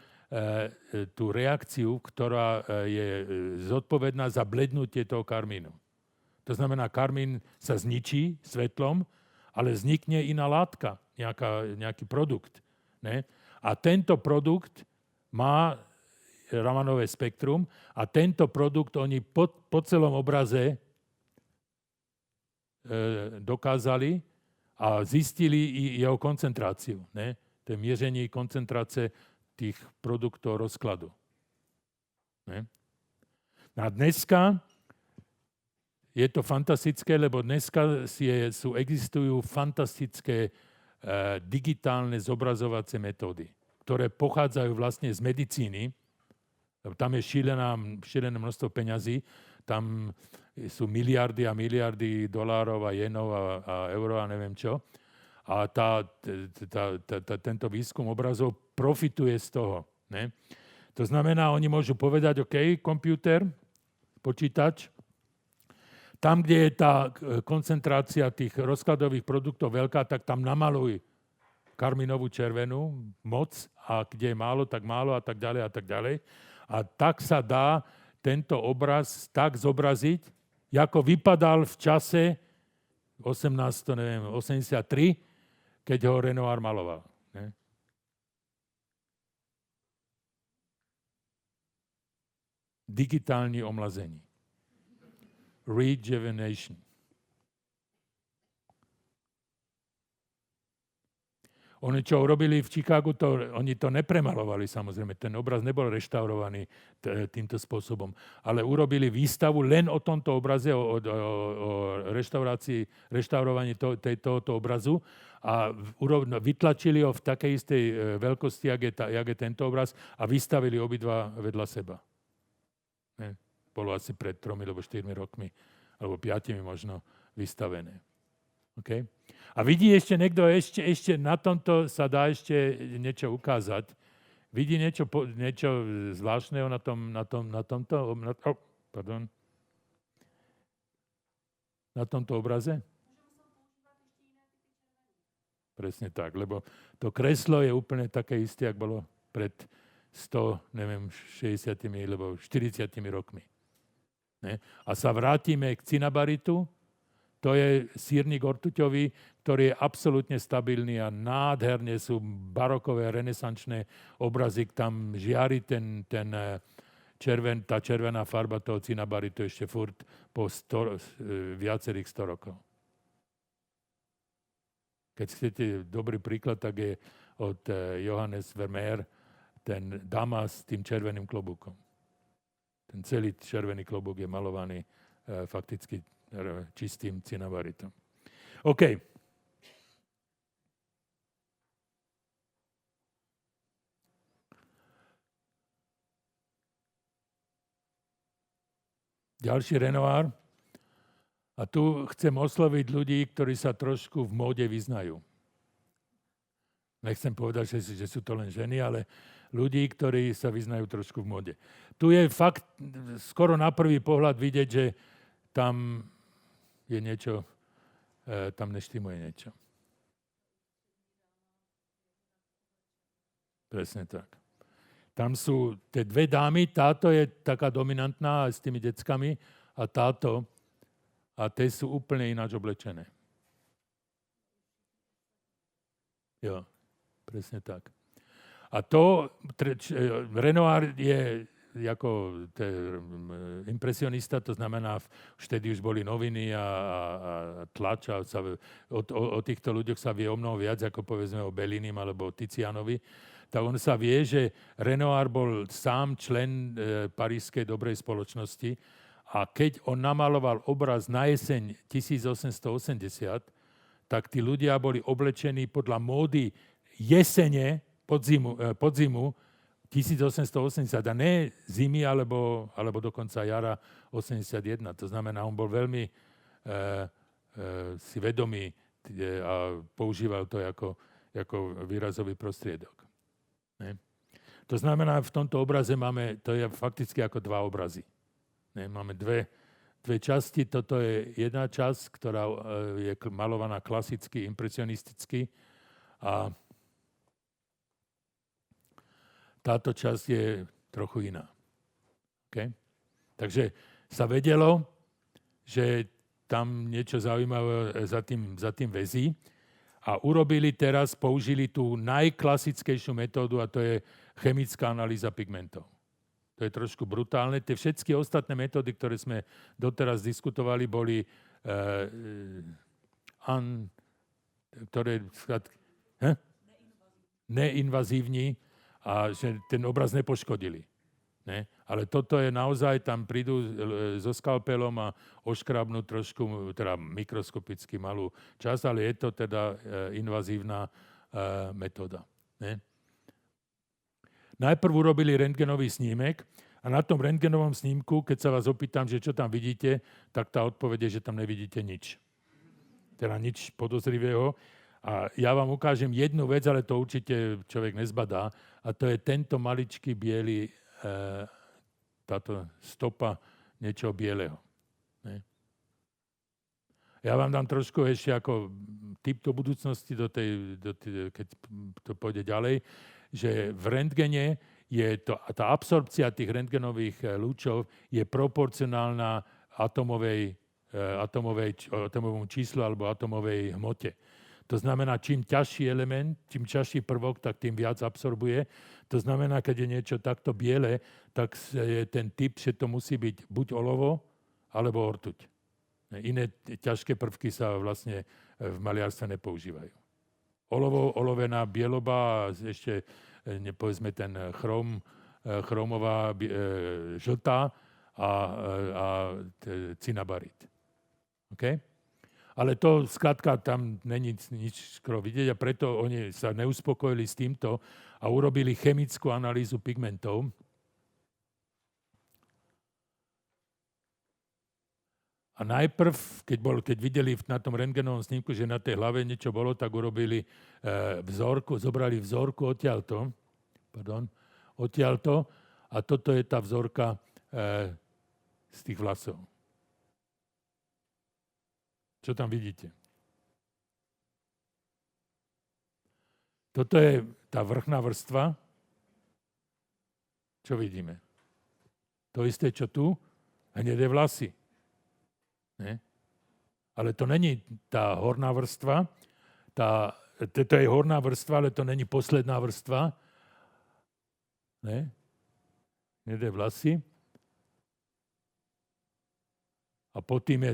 tú reakciu, ktorá je zodpovedná za blednutie toho karmínu. To znamená, karmín sa zničí svetlom, ale vznikne iná látka, nejaký produkt. Ne? A tento produkt má Ramanové spektrum a tento produkt oni po celom obraze dokázali a zistili i jeho koncentráciu. Ne? To je mieřenie koncentrácie tých produktov rozkladu. Ne? A dneska je to fantastické, lebo dneska existujú fantastické digitálne zobrazovacie metódy, ktoré pochádzajú vlastne z medicíny. Tam je šílené množstvo peňazí, tam sú miliardy a miliardy dolárov a jenov a euro a neviem čo. A tento výskum obrazov profituje z toho. Ne? To znamená, oni môžu povedať, OK, počítač, tam, kde je tá koncentrácia tých rozkladových produktov veľká, tak tam namaluj karminovú červenú moc a kde je málo a tak ďalej a tak ďalej. A tak sa dá tento obraz tak zobraziť, ako vypadal v čase 83, keď ho Renoir maloval. Ne? Digitální omlazení. Rejuvenation. Oni, čo urobili v Chicagu, oni to nepremalovali, samozrejme. Ten obraz nebol reštaurovaný týmto spôsobom. Ale urobili výstavu len o tomto obraze, o reštaurovaní tohoto obrazu a vytlačili ho v takej istej veľkosti, jak je tento obraz a vystavili obidva vedľa seba. Ne? Bolo asi pred 3 alebo 4 rokmi, alebo 5 možno vystavené. Okay? A vidí ešte niekto, ešte na tomto sa dá ešte niečo ukázať. Vidí niečo zvláštneho na tomto obraze? Presne tak, lebo to kreslo je úplne také isté, ako bolo pred 60 alebo 40 rokmi. Ne? A sa vrátime k cinabaritu. To je sírnik ortuťový, ktorý je absolútne stabilný a nádherne sú barokové, renesančné obrazy. Tam žiari tá červená farba toho cinabaritu ešte furt po viacerých 100 rokov. Keď chcete dobrý príklad, tak je od Johannes Vermeer ten dáma s tým červeným klobúkom. Ten celý červený klobúk je malovaný fakticky čistým cinabaritom. OK. Ďalší Renoir. A tu chcem osloviť ľudí, ktorí sa trošku v móde vyznajú. Nechcem povedať, že sú to len ženy, ale ľudí, ktorí sa vyznajú trošku v mode. Tu je fakt skoro na prvý pohľad vidieť, že tam je niečo, tam neštimuje niečo. Presne tak. Tam sú tie dve dámy, táto je taká dominantná s tými deckami a táto, a tie sú úplne ináč oblečené. Jo, presne tak. A to, Renoir je ako impresionista, to znamená, vtedy už boli noviny a tlač a o týchto ľuďoch sa vie o mnoho viac, ako povedzme o Bellinim alebo o Tizianovi. Tak on sa vie, že Renoir bol sám člen parížskej dobrej spoločnosti a keď on namaloval obraz na jeseň 1880, tak tí ľudia boli oblečení podľa módy jesene, podzimu 1880 a ne zimy alebo dokonca jara 81. To znamená, on bol veľmi si vedomý a používal to ako výrazový prostriedok. Ne? To znamená, v tomto obraze máme, to je fakticky ako dva obrazy. Ne? Máme dve časti. Toto je jedna časť, ktorá je malovaná klasicky, impresionisticky a táto časť je trochu iná. Okay? Takže sa vedelo, že tam niečo zaujímavé za tým väzí a použili tú najklasickejšiu metódu a to je chemická analýza pigmentov. To je trošku brutálne. Tie všetky ostatné metódy, ktoré sme doteraz diskutovali, boli neinvazívni a že ten obraz nepoškodili. Ne? Ale toto je naozaj, tam prídu so skalpelom a oškrabnú trošku, teda mikroskopicky malú časť, ale je to teda invazívna metóda. Ne? Najprv urobili rentgenový snímek a na tom rentgenovom snímku, keď sa vás opýtam, že čo tam vidíte, tak tá odpoveď je, že tam nevidíte nič. Teda nič podozrivého. A ja vám ukážem jednu vec, ale to určite človek nezbadá, a to je tento maličký biely, táto stopa niečoho bieleho. Ne? Ja vám dám trošku ešte ako tip do budúcnosti, keď to pôjde ďalej, že v rentgene je tá absorpcia tých rentgenových lúčov je proporcionálna atomovému číslu alebo atomovej hmote. To znamená, čím ťažší element, čím ťažší prvok, tak tým viac absorbuje. To znamená, keď je niečo takto biele, tak je ten typ, že to musí byť buď olovo, alebo ortuť. Iné ťažké prvky sa vlastne v maliarstve nepoužívajú. Olovo, olovená bieloba a ešte, povedzme, ten chromová žltá a cinabarit. OK? Ale to, skrátka, tam není nič skoro vidieť a preto oni sa neuspokojili s týmto a urobili chemickú analýzu pigmentov. A najprv, keď videli na tom rentgenovom snímku, že na tej hlave niečo bolo, tak urobili zobrali vzorku odtiaľto a toto je tá vzorka z tých vlasov. Čo tam vidíte? Toto je tá vrchná vrstva. Čo vidíme? To isté, čo tu, hnedé vlasy. Ne? Ale to není tá horná vrstva. Toto je horná vrstva, ale to není posledná vrstva. Ne? Hnedé vlasy. A potom je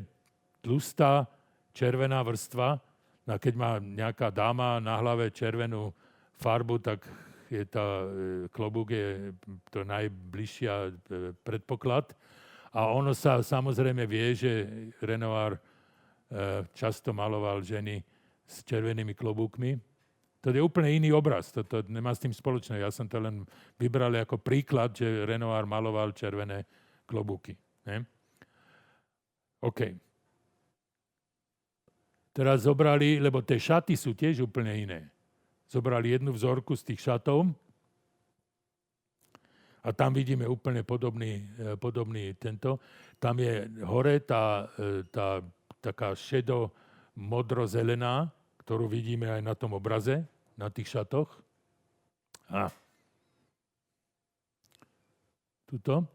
tlustá červená vrstva. A keď má nejaká dáma na hlave červenú farbu, tak je klobúk je to najbližšia predpoklad. A ono sa samozrejme vie, že Renoir často maloval ženy s červenými klobúkmi. To je úplne iný obraz. Toto nemá s tým spoločné. Ja som to len vybral ako príklad, že Renoir maloval červené klobúky. Ne? OK. Teraz zobrali, lebo tie šaty sú tiež úplne iné. Zobrali jednu vzorku z tých šatov A tam vidíme úplne podobný tento. Tam je hore tá taká šedo-modro-zelená, ktorú vidíme aj na tom obraze, na tých šatoch. A tuto,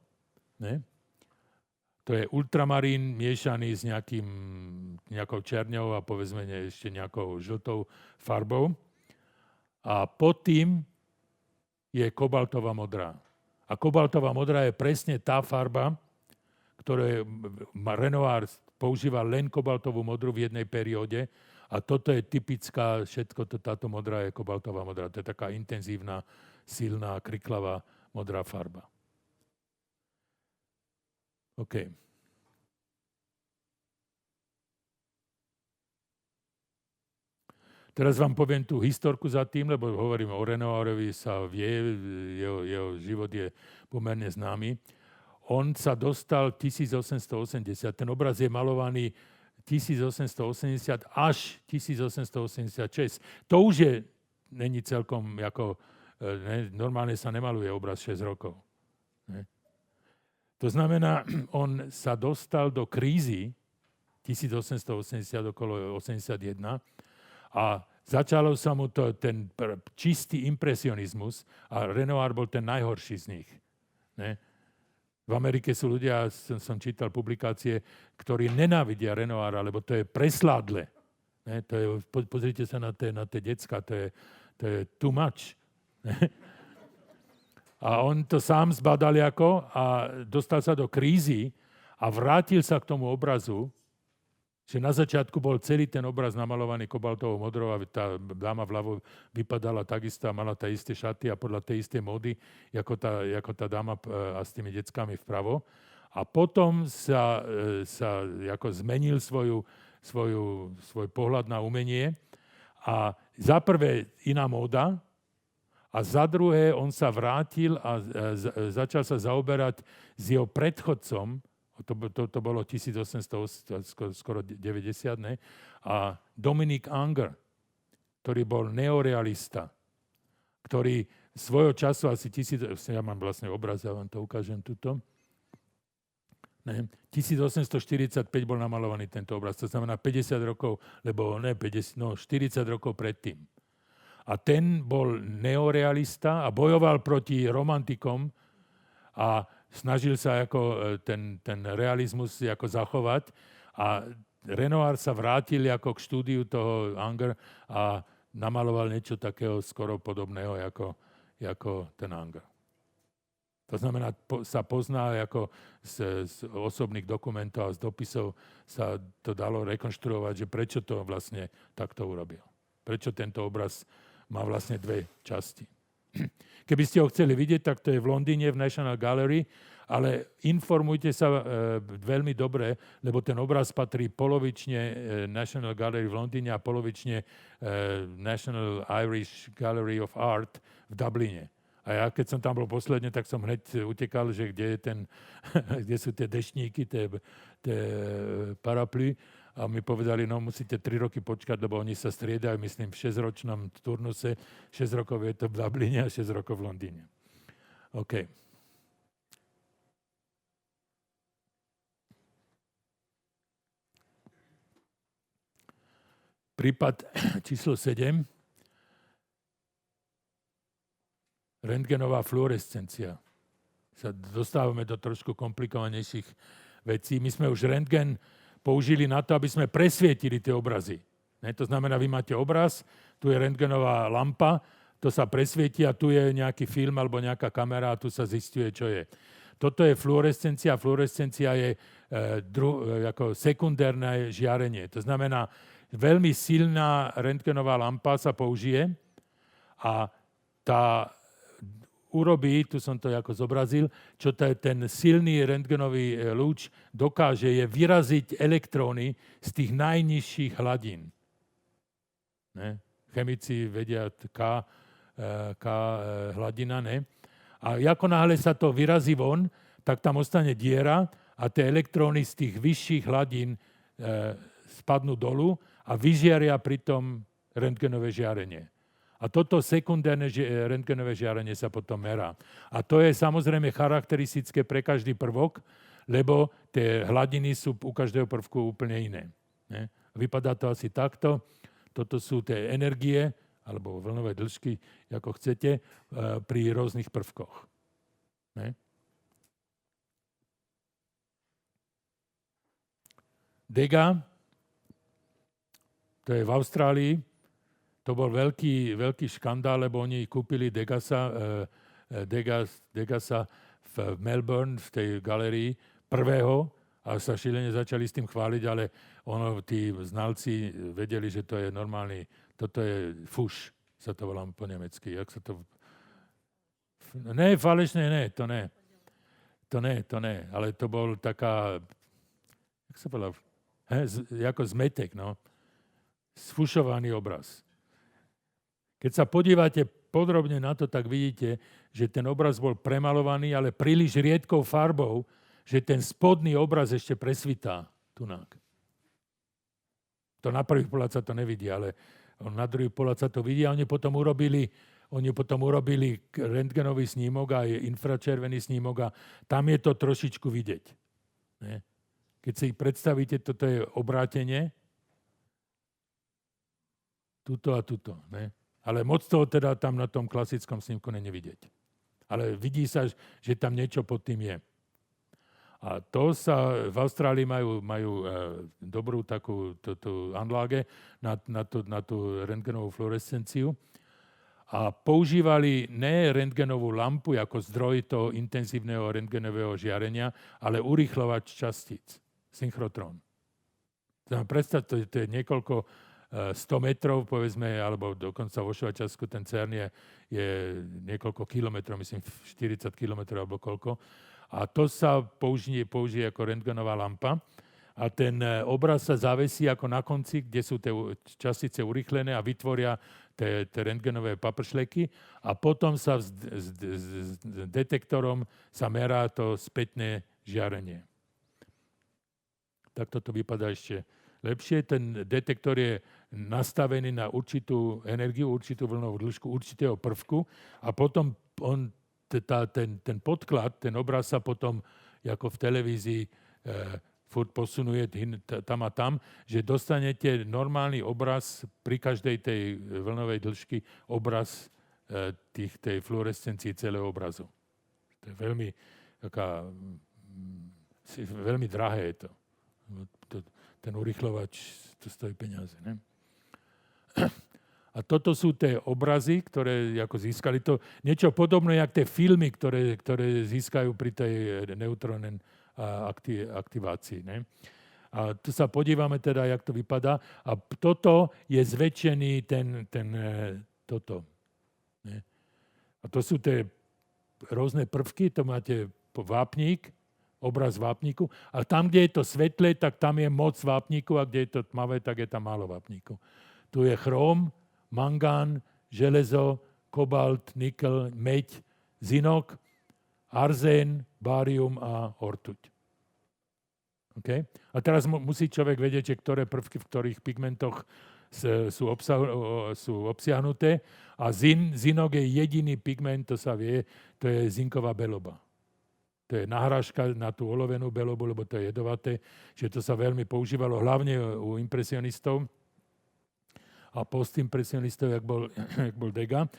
ne? To je ultramarín miešaný s nejakou čerňou a povedzme ešte nejakou žltou farbou. A pod tým je kobaltová modrá. A kobaltová modrá je presne tá farba, ktoré Renoir používa len kobaltovú modrú v jednej perióde. A toto je typická, táto modrá je kobaltová modrá. To je taká intenzívna, silná, kriklavá modrá farba. OK. Teraz vám poviem tú historku za tým, lebo hovorím o Renoirovi, sa vie, jeho život je pomerne známy. On sa dostal 1880, ten obraz je malovaný 1880 až 1886. To už není celkom ako, normálne sa nemaluje obraz 6 rokov. Ne? To znamená, on sa dostal do krízy 1880 okolo 81 a začalo sa mu ten čistý impresionizmus a Renoir bol ten najhorší z nich. Ne? V Amerike sú ľudia, som čítal publikácie, ktorí nenávidia Renoira, lebo to je presládle. Ne? To je, pozrite sa na tie decka, to je too much. Ne? A on to sám zbadal a dostal sa do krízy a vrátil sa k tomu obrazu, že na začiatku bol celý ten obraz namalovaný kobaltovou modrou a tá dáma vľavo vypadala takisto a mala tie isté šaty a podľa tej istej módy, ako tá dáma a s tými deckami vpravo. A potom sa ako zmenil svoj pohľad na umenie a za prvé iná móda a za druhé on sa vrátil a začal sa zaoberať s jeho predchodcom. To bolo 1800, skoro 90, ne? A Dominique Anger, ktorý bol neorealista, ktorý svojho času asi ja mám vlastne obraz, ja vám to ukážem tuto. Ne? 1845 bol namalovaný tento obraz, to znamená 50 rokov, lebo ne 50, no 40 rokov predtým. A ten bol neorealista a bojoval proti romantikom a snažil sa ako ten realizmus ako zachovať a Renoir sa vrátil ako k štúdiu toho Anger a namaloval niečo takého skoro podobného ako ten Anger. To znamená, sa pozná ako z osobných dokumentov a z dopisov sa to dalo rekonštruovať, že prečo to vlastne takto urobil. Prečo tento obraz má vlastne dve časti. Keby ste ho chceli vidieť, tak to je v Londýne v National Gallery, ale informujte sa veľmi dobre, lebo ten obraz patrí polovične National Gallery v Londýne a polovične National Irish Gallery of Art v Dubline. A ja, keď som tam bol posledne, tak som hneď utekal, že kde sú tie deštníky, tie paraply. A mi povedali, no musíte 3 roky počkať, lebo oni sa striedajú, myslím, v 6-ročnom turnuse. 6 rokov je to v Dubline a 6 rokov v Londýne. OK. Prípad číslo 7. Rentgenová fluorescencia. Sa dostávame do trošku komplikovanejších vecí. My sme už rentgen použili na to, aby sme presvietili tie obrazy. To znamená, vy máte obraz, tu je rentgenová lampa, to sa presvietí a tu je nejaký film alebo nejaká kamera a tu sa zisťuje, čo je. Toto je fluorescencia. Fluorescencia je ako sekundárne žiarenie. To znamená, veľmi silná rentgenová lampa sa použije a tá urobí, tu som to ako zobrazil, čo ten silný rentgenový lúč dokáže je vyraziť elektróny z tých najnižších hladín. Ne? Chemici vedia K hladina, ne? A ako náhle sa to vyrazí von, tak tam ostane diera a tie elektróny z tých vyšších hladín spadnú dolu a vyžiaria pritom rentgenové žiarenie. A toto sekundárne rentgenové žiarenie sa potom merá. A to je samozrejme charakteristické pre každý prvok, lebo tie hladiny sú u každého prvku úplne iné. Ne? Vypadá to asi takto. Toto sú tie energie, alebo vlnové dĺžky, ako chcete, pri rôznych prvkoch. Ne? Dega, to je v Austrálii. To bol veľký škandál, lebo oni kúpili Degasa v Melbourne, v tej galerii prvého a sa šílene začali s tým chváliť, ale tí znalci vedeli, že to je normálny, toto je fuš, sa to volá po nemecky. Jak sa to... Ne, falešné, ne, to ne. To ne, ale to bol taká, jak sa volá, ako zmetek, no. Sfušovaný obraz. Keď sa podívate podrobne na to, tak vidíte, že ten obraz bol premalovaný, ale príliš riedkou farbou, že ten spodný obraz ešte presvitá tunák. To na prvý pohľad sa to nevidí, ale na druhý pohľad sa to vidí a oni potom urobili rentgenový snímok a infračervený snímok a tam je to trošičku vidieť. Ne? Keď si predstavíte, toto je obrátenie, tuto a tuto, ne? Ale moc toho teda tam na tom klasickom snímku není vidieť. Ale vidí sa, že tam niečo pod tým je. A to sa v Austrálii majú dobrú takú anlage na tú rentgenovú fluorescenciu a používali ne rentgenovú lampu ako zdroj toho intenzívneho rentgenového žiarenia, ale urýchlovač častíc, synchrotrón. Predstavte, to je niekoľko 100 metrov, povedzme, alebo dokonca vo Švajčiarsku ten CERN je niekoľko kilometrov, myslím 40 kilometrov alebo koľko. A to sa použije ako rentgenová lampa. A ten obraz sa zavesí ako na konci, kde sú tie častice urýchlené a vytvoria tie rentgenové papršleky. A potom sa s detektorom sa merá to spätné žiarenie. Takto to vypadá ešte lepšie. Ten detektor je nastavený na určitú energiu, určitú vlnovú dĺžku, určitého prvku a potom ten podklad, ten obraz sa potom, ako v televízii, furt posunuje tam a tam, že dostanete normálny obraz pri každej tej vlnovej dĺžky, obraz tej fluorescencii celého obrazu. To je veľmi drahé je to. Ten urýchlovač, to stojí peniaze. Ne? A toto sú tie obrazy, ktoré ako získali to. Niečo podobné, jak tie filmy, ktoré získajú pri tej neutrónnej aktivácii. Ne? A tu sa podívame teda, jak to vypadá. A toto je zväčšený toto. Ne? A to sú tie rôzne prvky, to máte vápnik, obraz vápniku. A tam, kde je to svetlé, tak tam je moc vápniku a kde je to tmavé, tak je tam málo vápniku. Tu je chróm, mangán, železo, kobalt, nikel, meď, zinok, arzén, bárium a ortuť. Okay? A teraz musí človek vedieť, že ktoré prvky v ktorých pigmentoch sú obsiahnuté. A zinok je jediný pigment, to sa vie, to je zinková beloba. To je nahrážka na tú olovenú belobu, lebo to je jedovaté, že to sa veľmi používalo hlavne u impresionistov a postimpresionistov, jak bol Degas.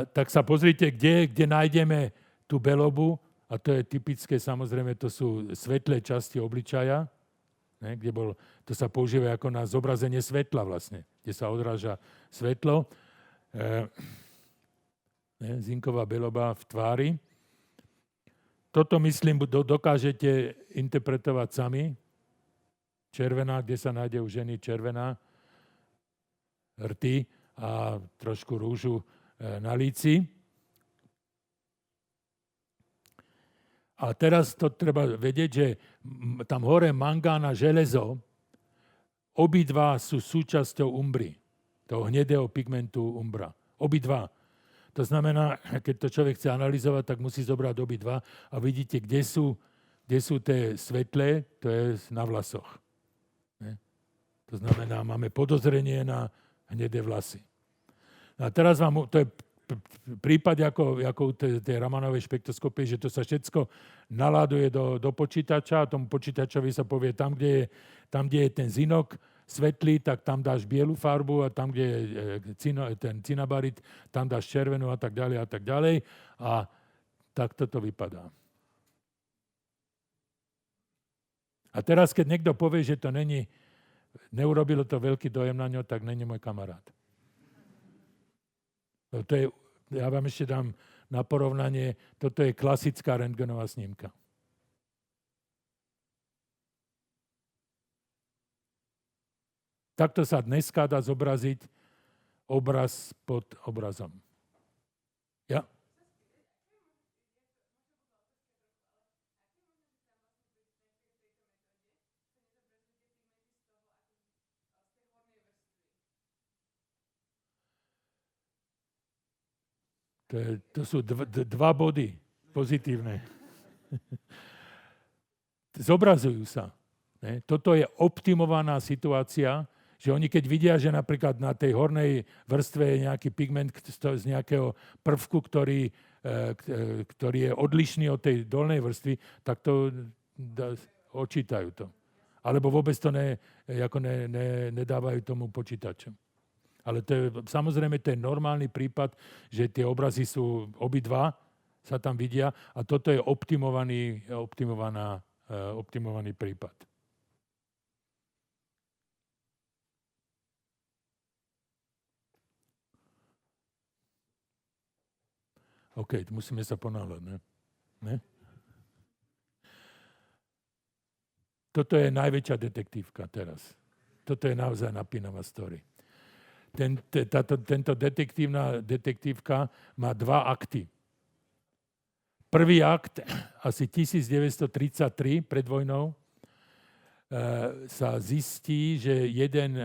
Tak sa pozrite, kde nájdeme tú belobu, a to je typické, samozrejme, to sú svetlé časti obličaja, ne, to sa používa ako na zobrazenie svetla vlastne, kde sa odráža svetlo. Zinková beloba v tvári. Toto, myslím, dokážete interpretovať sami. Červená, kde sa nájde u ženy červená, rty a trošku rúžu na líci. A teraz to treba vedieť, že tam hore mangán a železo, obidva sú súčasťou umbry, toho hnedého pigmentu umbra. Obidva. To znamená, keď to človek chce analyzovať, tak musí zobrať obidva a vidíte, kde sú tie svetlé, to je na vlasoch. Ne? To znamená, máme podozrenie na hnedé vlasy. A teraz vám, to je prípad ako u tej Ramanovej spektroskopie, že to sa všetko naladuje do počítača a tomu počítačovi sa povie, tam, kde je ten zinok svetlý, tak tam dáš bielu farbu a tam, kde je ten cinabarit, tam dáš červenú a tak ďalej a tak ďalej. A takto to vypadá. A teraz, keď niekto povie, že to neurobilo to veľký dojem na ňo, tak není môj kamarát. Ja vám ešte dám na porovnanie, toto je klasická rentgenová snímka. Takto sa dneska dá zobraziť obraz pod obrazom. Ja? To sú dva body pozitívne. Zobrazujú sa. Ne? Toto je optimovaná situácia, že oni keď vidia, že napríklad na tej hornej vrstve je nejaký pigment z nejakého prvku, ktorý je odlišný od tej dolnej vrstvy, tak to odčítajú to. Alebo vôbec to nedávajú tomu počítaču. Ale samozrejme to je normálny prípad, že tie obrazy sú obidva, sa tam vidia a toto je optimovaný prípad. OK, musíme sa ponáhľať, ne? Toto je najväčšia detektívka teraz. Toto je naozaj napínavá story. Tento detektívka má 2 akty. Prvý akt, asi 1933 pred vojnou, sa zistí, že jeden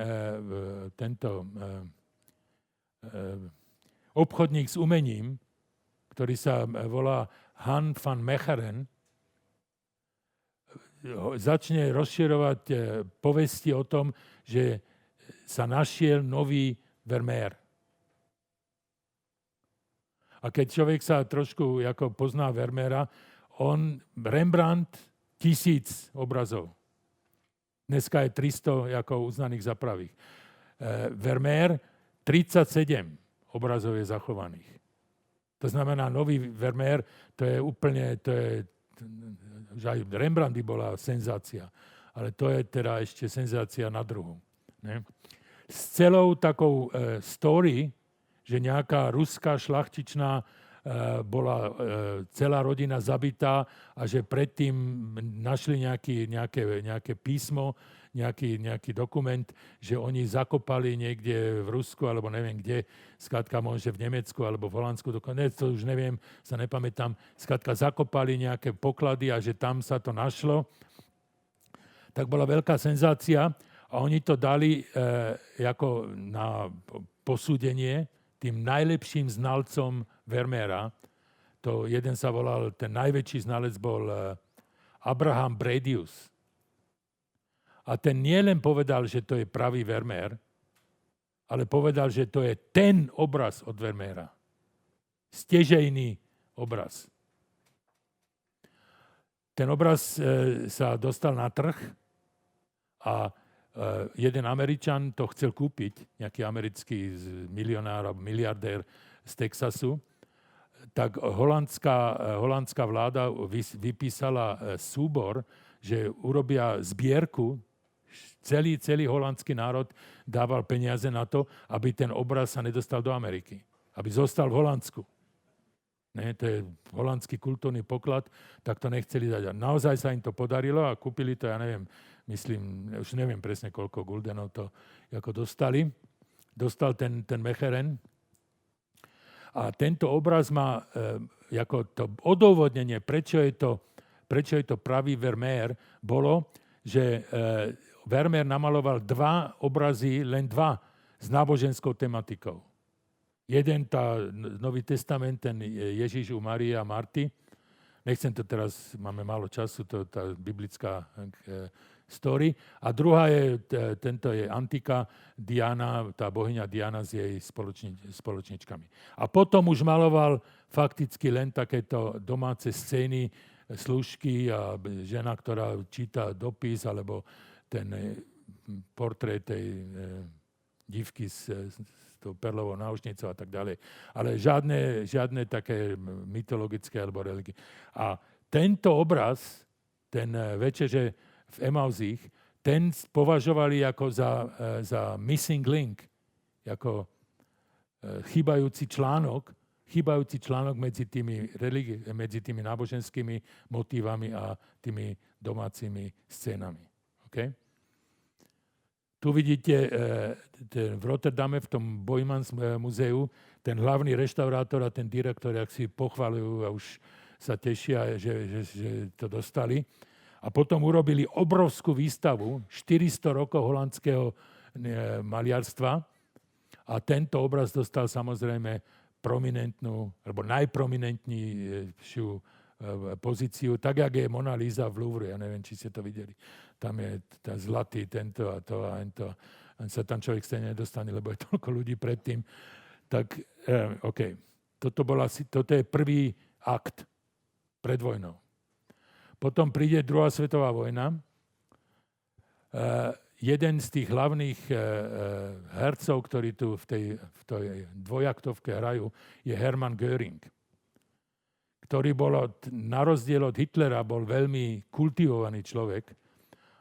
obchodník s umením, ktorý sa volá Han van Mechelen, začne rozširovať povesti o tom, že sa našiel nový Vermeer. A keď človek sa trošku pozná Vermeera, Rembrandt 1000 obrazov. Dneska je 300 uznaných za pravých. Vermeer 37 obrazov je zachovaných. To znamená, nový Vermeer, že aj Rembrandty bola senzácia, ale to je teda ešte senzácia na druhu. Ne? S celou takou story, že nejaká ruská šlachtičná bola celá rodina zabitá a že predtým našli nejaké písmo, nejaký dokument, že oni zakopali niekde v Rusku, alebo neviem kde, skrátka možno v Nemecku, alebo v Holandsku, to už neviem, sa nepamätám, skrátka zakopali nejaké poklady a že tam sa to našlo. Tak bola veľká senzácia a oni to dali na posúdenie tým najlepším znalcom Vermeera. To jeden sa volal, ten najväčší znalec bol Abraham Bredius. A ten nielen povedal, že to je pravý Vermeer, ale povedal, že to je ten obraz od Vermeera. Stěžejný obraz. Ten obraz sa dostal na trh a jeden Američan to chcel kúpiť, nejaký americký milionár, miliardér z Texasu, tak holandská vláda vypísala súbor, že urobia zbierku, celý holandský národ dával peniaze na to, aby ten obraz sa nedostal do Ameriky. Aby zostal v Holandsku. Ne, to je holandský kultúrny poklad, tak to nechceli dať. A naozaj sa im to podarilo a kúpili to, ja neviem, už neviem presne, koľko guldenov to dostali. Dostal ten Mechelen. A tento obraz má to odôvodnenie, prečo je to pravý Vermeer, bolo, že Vermeer namaloval 2 obrazy, len 2, s náboženskou tematikou. Jeden, Nový testament, ten Ježiš u Marie a Marty, Nechcem to teraz, máme málo času, to tá biblická story. A druhá tento je antika Diana, tá bohyňa Diana s jej spoločničkami. A potom už maloval fakticky len takéto domáce scény, služky a žena, ktorá číta dopis, alebo ten portrét tej dívky s tou perlovou náušnicou a tak ďalej. Ale žiadne také mytologické alebo religie. A tento obraz, ten večeře v Emauzích, ten považovali ako za missing link, ako chýbajúci článok medzi tými náboženskými motívami a tými domácimi scénami. Okay? Tu vidíte v Rotterdame, v tom Boijmans muzeu, ten hlavný reštaurátor a ten direktor, jak si pochvalujú a už sa tešia, že to dostali. A potom urobili obrovskú výstavu 400 rokov holandského maliarstva a tento obraz dostal samozrejme prominentnú, alebo najprominentnejšiu pozíciu, tak, jak je Mona Lisa v Louvre. Ja neviem, či ste to videli. Tam je ten zlatý, tento a to a to. A sa tam človek stejne nedostane, lebo je toľko ľudí predtým. Tak, OK. Toto je prvý akt pred vojnou. Potom príde druhá svetová vojna. Jeden z tých hlavných hercov, ktorí tu v tej dvojaktovke hrajú, je Hermann Göring, ktorý bol na rozdiel od Hitlera bol veľmi kultivovaný človek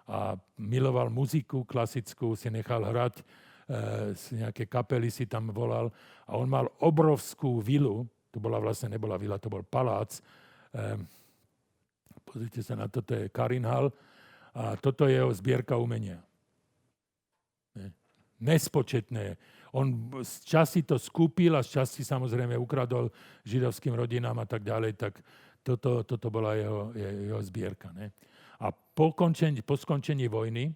a miloval muziku klasickú, si nechal hrať, nejaké kapely si tam volal a on mal obrovskú vilu, to nebola vila, to bol palác. Pozrite sa na toto, je Karinhal a toto je jeho zbierka umenia. Nespočetné. On z časti to skúpil a z časti samozrejme ukradol židovským rodinám a tak ďalej, tak toto bola jeho zbierka. Ne? A po skončení vojny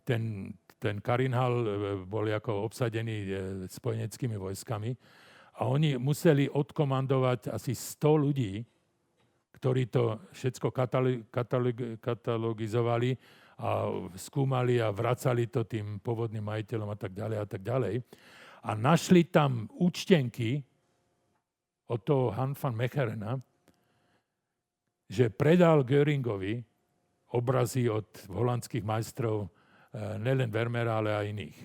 ten Karinhal bol ako obsadený spojeneckými vojskami a oni museli odkomandovať asi 100 ľudí, ktorí to všetko katalogizovali a skúmali a vracali to tým pôvodným majiteľom a tak ďalej a tak ďalej. A našli tam účtenky od toho Han van Mecherena, že predal Göringovi obrazy od holandských majstrov, nelen Vermeera, ale aj iných.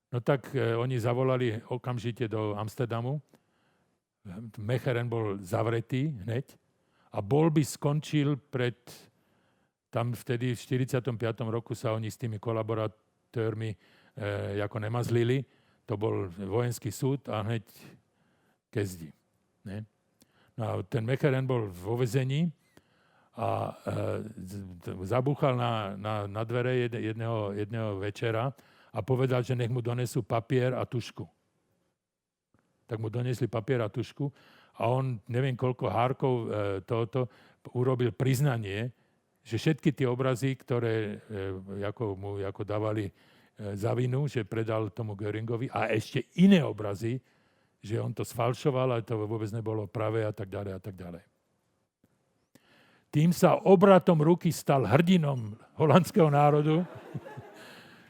No tak oni zavolali okamžite do Amsterdamu. Mecheren bol zavretý hneď. A by skončil tam vtedy v 45. roku sa oni s tými kolaboratérmi ako nemazlili. To bol vojenský súd a hneď ke zdi. Ne? No a ten Mecheren bol vo väzení a zabúchal na dvere jedného večera a povedal, že nech mu donesú papier a tušku. Tak mu donesli papier a tušku a on, neviem koľko hárkov tohoto, urobil priznanie, že všetky tie obrazy, ktoré mu dávali za vinu, že predal tomu Göringovi, a ešte iné obrazy, že on to sfalšoval, ale to vôbec nebolo pravé a tak ďalej a tak ďalej. Tým sa obratom ruky stal hrdinom holandského národu,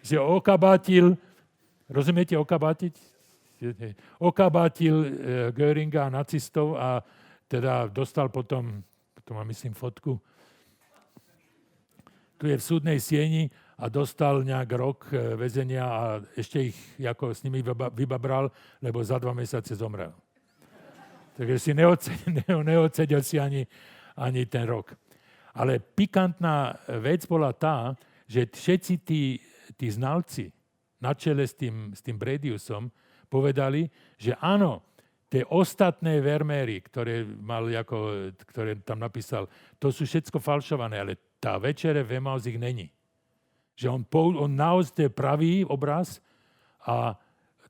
že okabátil, rozumiete okabátiť? Okabátil Göringa a nacistov a teda dostal potom mám myslím fotku, tu je v súdnej sieni a dostal nejak rok väzenia a ešte ich ako s nimi vybabral, lebo za 2 mesiace zomrel. Takže si neodsedel si ani ten rok. Ale pikantná vec bola tá, že všetci tí znalci na čele s tým Brediusom povedali, že áno, tie ostatné Vermeery, ktoré tam napísal, to sú všetko falšované, ale tá večere v Emauzích není. Že on naozaj pravý obraz a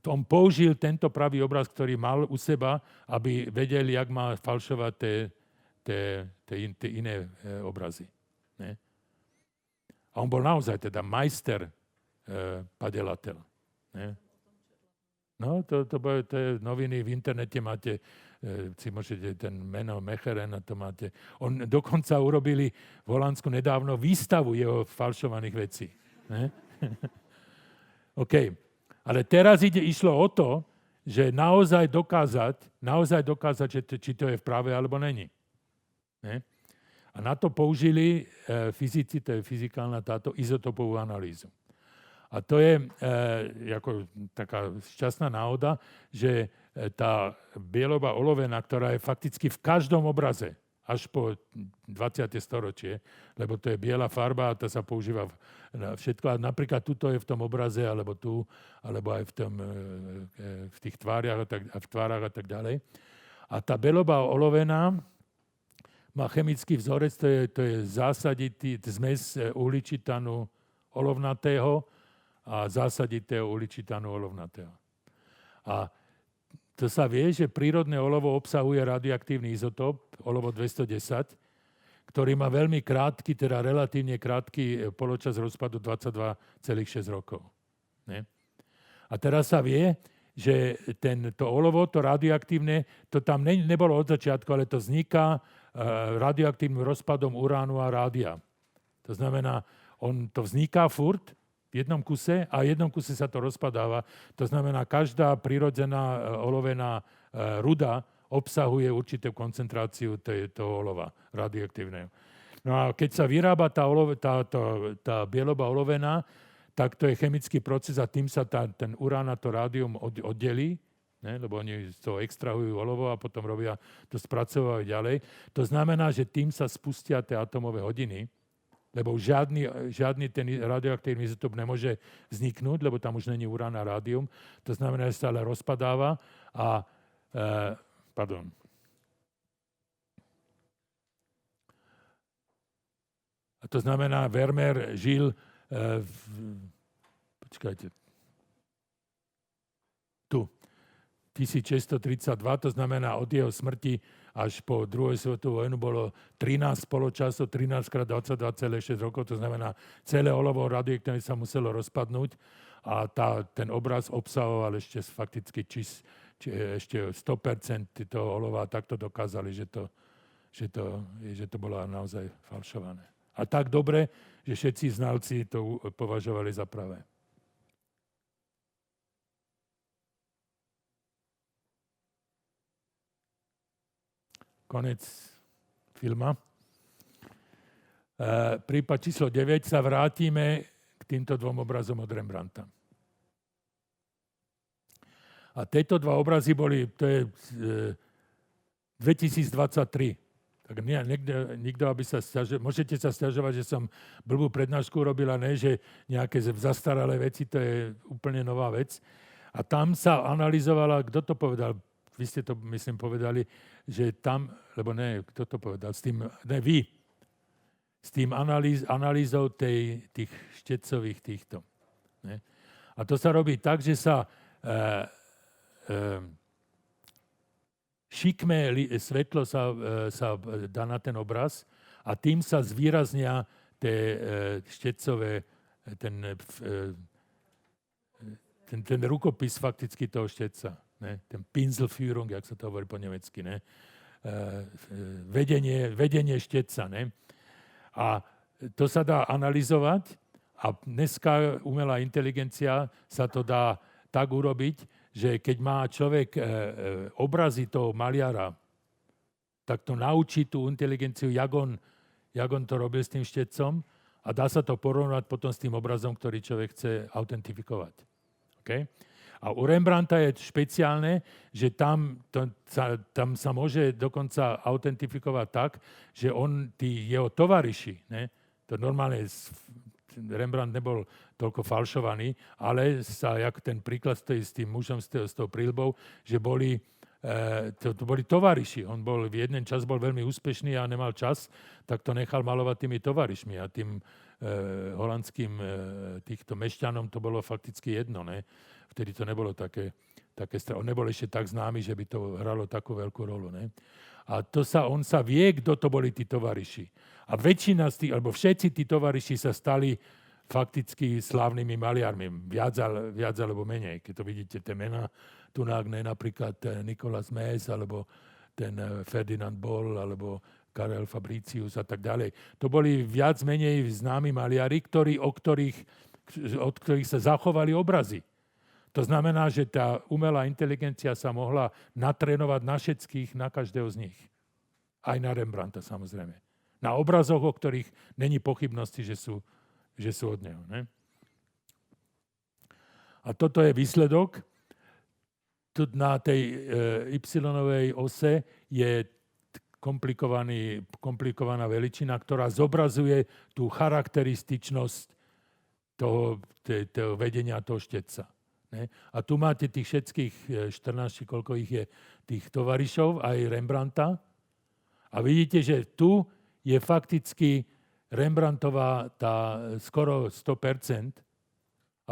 on použil tento pravý obraz, ktorý mal u seba, aby vedel, jak má falšovať tie iné obrazy. Ne? A on bol naozaj teda majster padelateľ. Ne? No, to je noviny, v internete máte si môžete ten meno Mecheren, a to máte. On dokonca urobili v Holandsku nedávno výstavu jeho falšovaných vecí. Ne? OK. Ale teraz išlo o to, že naozaj dokázať, že či to je v práve alebo není. Ne? A na to použili fyzici, to je fyzikálna táto izotopovú analýzu. A to je ako taká šťastná náhoda, že tá bieloba olovená, ktorá je fakticky v každom obraze, až po 20. storočie, lebo to je biela farba a to sa používa na všetko. A napríklad tuto je v tom obraze, alebo tu, alebo aj v tých tvárach a tak ďalej. A tá bieloba olovená má chemický vzorec, to je zásaditý zmes uhličitanu olovnatého a zásaditého uhličitanu olovnatého. A to sa vie, že prírodné olovo obsahuje radioaktívny izotop, olovo 210, ktorý má veľmi krátky, teda relatívne krátky poločas rozpadu 22,6 rokov. Ne? A teraz sa vie, že to olovo, to radioaktívne, to tam nebolo od začiatku, ale to vzniká radioaktívnym rozpadom uránu a rádia. To znamená, to vzniká furt v jednom kuse a v jednom kuse sa to rozpadáva. To znamená, každá prirodzená olovená ruda obsahuje určitú koncentráciu toho olova radioaktívneho. No a keď sa vyrába tá bieloba olovená, tak to je chemický proces a tým sa ten urán a to rádium oddelí, ne? Lebo oni z toho extrahujú olovo a potom to spracovajú ďalej. To znamená, že tým sa spustia tie atomové hodiny, lebo žiadny ten radioaktívny izotop nemôže vzniknúť, lebo tam už není urán a rádium. To znamená, že sa ale rozpadáva a A to znamená, Vermeer žil tu 1632, to znamená od jeho smrti až po druhej svetovú vojnu bolo 13 poločasov, 13 krát 22,6 rokov, to znamená, celé olovo radioaktívne sa muselo rozpadnúť a ten obraz obsahoval ešte fakticky ešte 100% toho olova, tak to dokázali, že to bolo naozaj falšované. A tak dobre, že všetci znalci to považovali za pravé. Konec filma. Prípad číslo 9 sa vrátime k týmto dvom obrazom od Rembrandta. A tieto dva obrazy boli, to je 2023. Tak nikto, aby sa sťažoval, môžete sa sťažovať, že som blbú prednášku robil a ne, že nejaké zastaralé veci, to je úplne nová vec. A tam sa analyzovala, kto to povedal, vy ste to, myslím, povedali, že tam, lebo ne, kto to povedal, vy, s tým analýzou tých štecových týchto. Ne? A to sa robí tak, že sa šikmé svetlo sa dá na ten obraz a tým sa zvýraznia tie štecové, ten rukopis fakticky toho šteca. Ne? Ten Pinselführung, jak sa to hovorí po nemecky. Ne? Vedenie šteca. Ne? A to sa dá analyzovať a dneska umelá inteligencia sa to dá tak urobiť, že keď má človek obrazy toho maliara, tak to naučí tú inteligenciu, jak on to robil s tým štecom a dá sa to porovnať potom s tým obrazom, ktorý človek chce autentifikovať. Okay? A u Rembrandta je špeciálne, že tam sa môže dokonca autentifikovať tak, že jeho tovariši, ne, to normálne Rembrandt nebol toľko falšovaný, ale jak ten príklad s tým mužom s tou príľbou, že to boli tovariši. On v jeden čas bol veľmi úspešný a nemal čas, tak to nechal malovať tými tovarišmi a tým holandským týchto mešťanom to bolo fakticky jedno. Ne? Vtedy to nebolo také on nebol ešte tak známy, že by to hralo takú veľkú rolu. Ne? A on sa vie, kto to boli tí tovariši. A väčšina z tých, alebo všetci tí tovariši sa stali fakticky slávnymi maliarmi, viac alebo menej. Keď to vidíte, tie mená, tu napríklad Nicolas Mies, alebo ten Ferdinand Boll alebo Karel Fabricius a tak ďalej. To boli viac menej známi maliari, od ktorých sa zachovali obrazy. To znamená, že tá umelá inteligencia sa mohla natrénovať na všetkých, na každého z nich. Aj na Rembrandta, samozrejme. Na obrazoch, o ktorých není pochybnosti, že sú od neho. Ne? A toto je výsledok. Tu na tej y-ovej ose je komplikovaná veličina, ktorá zobrazuje tú charakterističnosť toho vedenia toho štetca. Ne? A tu máte tých všetkých 14, koľko ich je, tých tovarišov, aj Rembrandta. A vidíte, že tu je fakticky Rembrandtová tá skoro 100%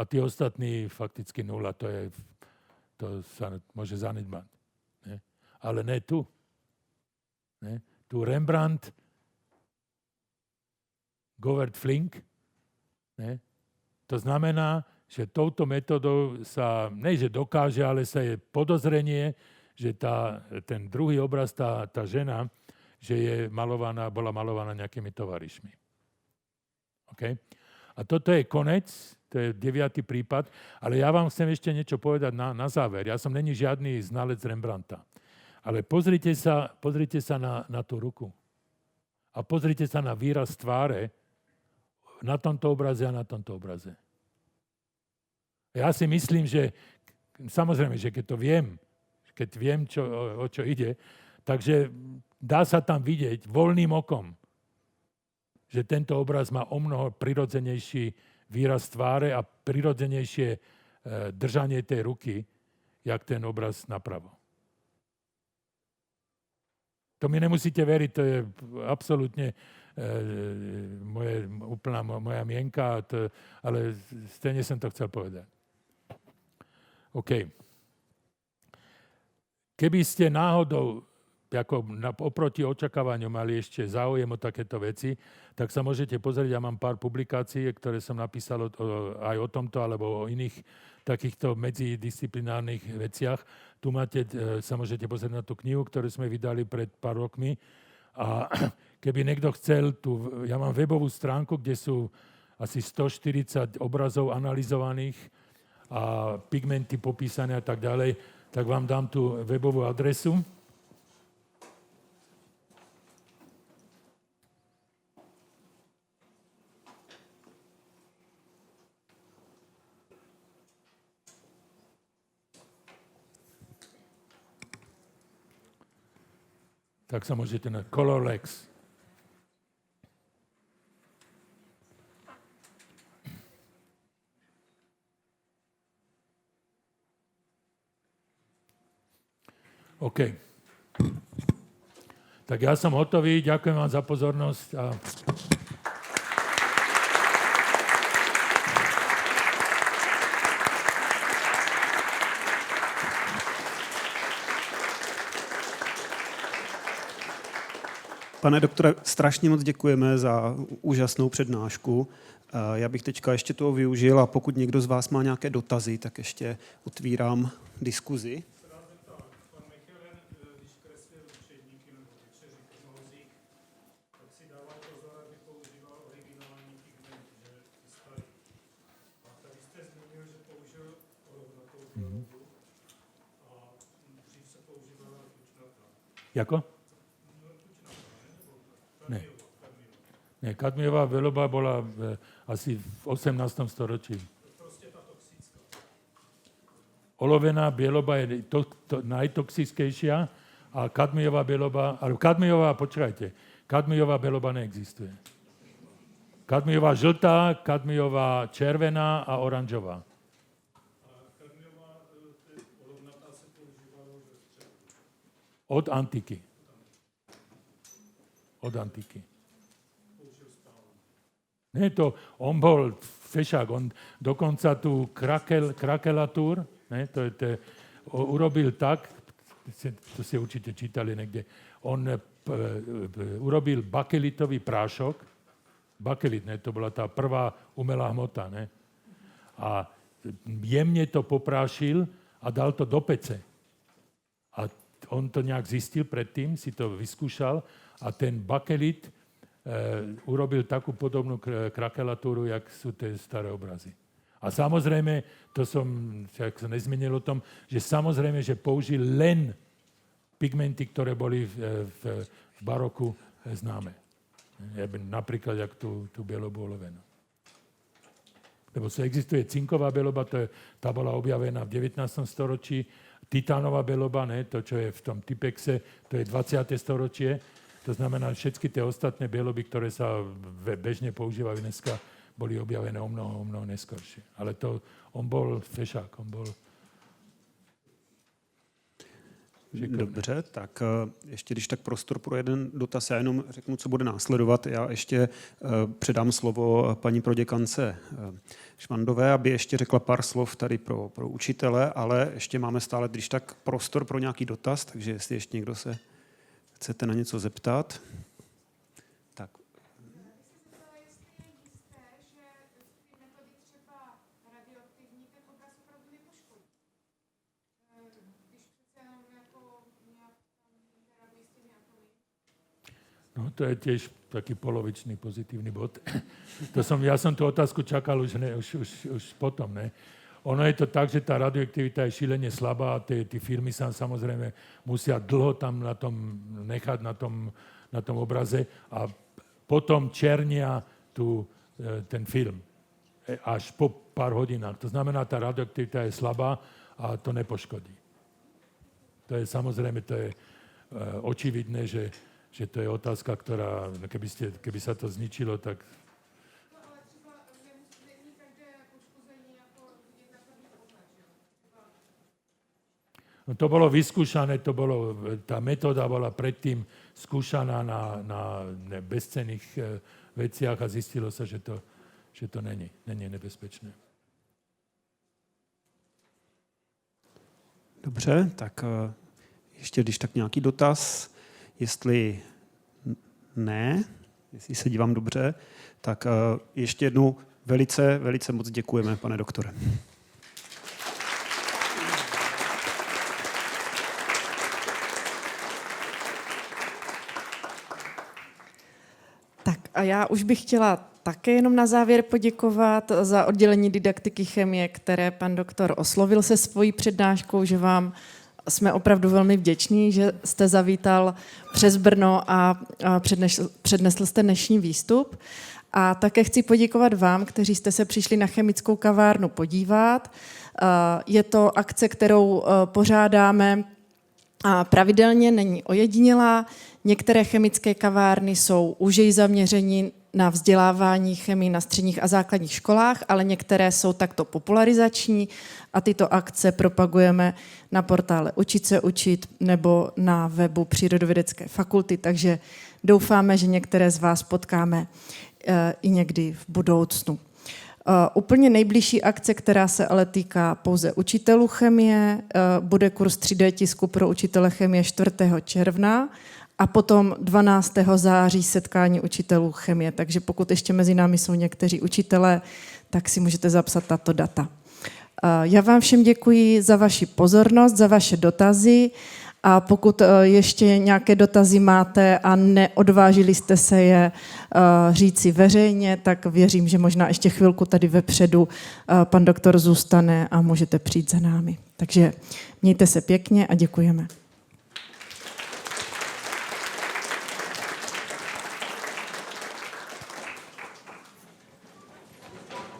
a tí ostatní fakticky 0. To sa môže zanedbať. Ne? Ale ne tu. Ne? Tu Rembrandt, Govert Flinck. Ne? To znamená, že touto metodou sa, ne že dokáže, ale sa je podozrenie, že ten druhý obraz, tá žena, že bola malovaná nejakými tovarišmi. Okay? A toto je konec, to je 9. prípad, ale ja vám chcem ešte niečo povedať na záver. Ja som není žiadny znalec Rembrandta. Ale pozrite sa na tú ruku. A pozrite sa na výraz tváre na tomto obraze a na tomto obraze. Ja si myslím, že samozrejme, že keď viem, o čo ide, takže dá sa tam vidieť voľným okom, že tento obraz má omnoho prirodzenejší výraz tváre a prirodzenejšie držanie tej ruky, jak ten obraz napravo. To mi nemusíte veriť, to je absolútne moja mienka, ale stejne som to chcel povedať. OK. Keby ste náhodou oproti očakávaniu mali ešte záujem o takéto veci, tak sa môžete pozrieť, ja mám pár publikácií, ktoré som napísal aj o tomto, alebo o iných takýchto medzidisciplinárnych veciach. Tu sa môžete pozrieť na tú knihu, ktorú sme vydali pred pár rokmi. A keby niekto chcel, ja mám webovú stránku, kde sú asi 140 obrazov analyzovaných a pigmenty popísané a tak ďalej, tak vám dám tú webovú adresu. Tak sa môžete na Colorlex. OK. Tak ja som hotový, ďakujem vám za pozornosť. Pane doktore, strašně moc děkujeme za úžasnou přednášku. Já bych teďka ještě toho využil a pokud někdo z vás má nějaké dotazy, tak ještě otvírám diskuzi. Jako? Ne, kadmiová beloba bola asi v 18. storočí. Olovená bieloba je najtoxickejšia a kadmiová beloba, ale kadmiová beloba neexistuje. Kadmiová žltá, kadmiová červená a oranžová. Od antiky. Nie on bol fešák, on dokonca tú krakelatúr, urobil tak, to ste určite čítali niekde, on urobil bakelitový prášok, bakelit, to bola tá prvá umelá hmota, a jemne to poprášil a dal to do pece. A on to nejak zistil predtým, si to vyskúšal a ten bakelit urobil takú podobnú krakelatúru, jak sú tie staré obrazy. A samozrejme, to som sa nezmenil o tom, že samozrejme, že použil len pigmenty, ktoré boli v baroku známe. Napríklad, jak tú bielobôlovenu. Lebo existuje cinková beloba, tá bola objavená v 19. storočí, titánová beloba, to, čo je v tom Tipexe, to je 20. storočie. To znamená, všetky tie ostatné bieloby, ktoré sa bežne používajú dneska, boli objavené o mnoho neskoršie. Ale on bol fešák, on bol... Dobře, tak ještě když tak prostor pro jeden dotaz, já jenom řeknu, co bude následovat. Já ještě předám slovo paní proděkance Švandové, aby ještě řekla pár slov tady pro učitele, ale ještě máme stále, když tak prostor pro nějaký dotaz, takže jestli ještě někdo se chcete na něco zeptat. Tak. No, to je tiež taký polovičný pozitívny bod. Ja som tú otázku čakal už potom. Ne? Ono je to tak, že tá radioaktivita je šílene slabá a tie filmy sa samozrejme musia dlho tam na tom nechať, na tom obraze a potom černia ten film až po pár hodinách. To znamená, tá radioaktivita je slabá a to nepoškodí. To je samozrejme, to je očividné, že to je otázka, ktorá, keby sa to zničilo, tak... No ale třeba není každé poškození jako jedna první pohled, že? No, to bolo vyskúšané, tá metóda bola predtým skúšaná na bezcenných veciach a zistilo sa, že to není nebezpečné. Dobře, tak ještě když tak nějaký dotaz. Jestli ne, jestli se dívám dobře, tak ještě jednou velice, velice moc děkujeme, pane doktore. Tak a já už bych chtěla také jenom na závěr poděkovat za oddělení didaktiky chemie, které pan doktor oslovil se svojí přednáškou, že vám jsme opravdu velmi vděční, že jste zavítal přes Brno a přednesl jste dnešní výstup. A také chci poděkovat vám, kteří jste se přišli na chemickou kavárnu podívat. Je to akce, kterou pořádáme pravidelně, není ojedinělá. Některé chemické kavárny jsou užej zaměření na vzdělávání chemii na středních a základních školách, ale některé jsou takto popularizační a tyto akce propagujeme na portále Učit se učit nebo na webu Přírodovědecké fakulty, takže doufáme, že některé z vás potkáme i někdy v budoucnu. Úplně nejbližší akce, která se ale týká pouze učitelů chemie, bude kurz 3D tisku pro učitele chemie 4. června a potom 12. září setkání učitelů chemie. Takže pokud ještě mezi námi jsou někteří učitelé, tak si můžete zapsat tato data. Já vám všem děkuji za vaši pozornost, za vaše dotazy a pokud ještě nějaké dotazy máte a neodvážili jste se je říci veřejně, tak věřím, že možná ještě chvilku tady vepředu pan doktor zůstane a můžete přijít za námi. Takže mějte se pěkně a děkujeme.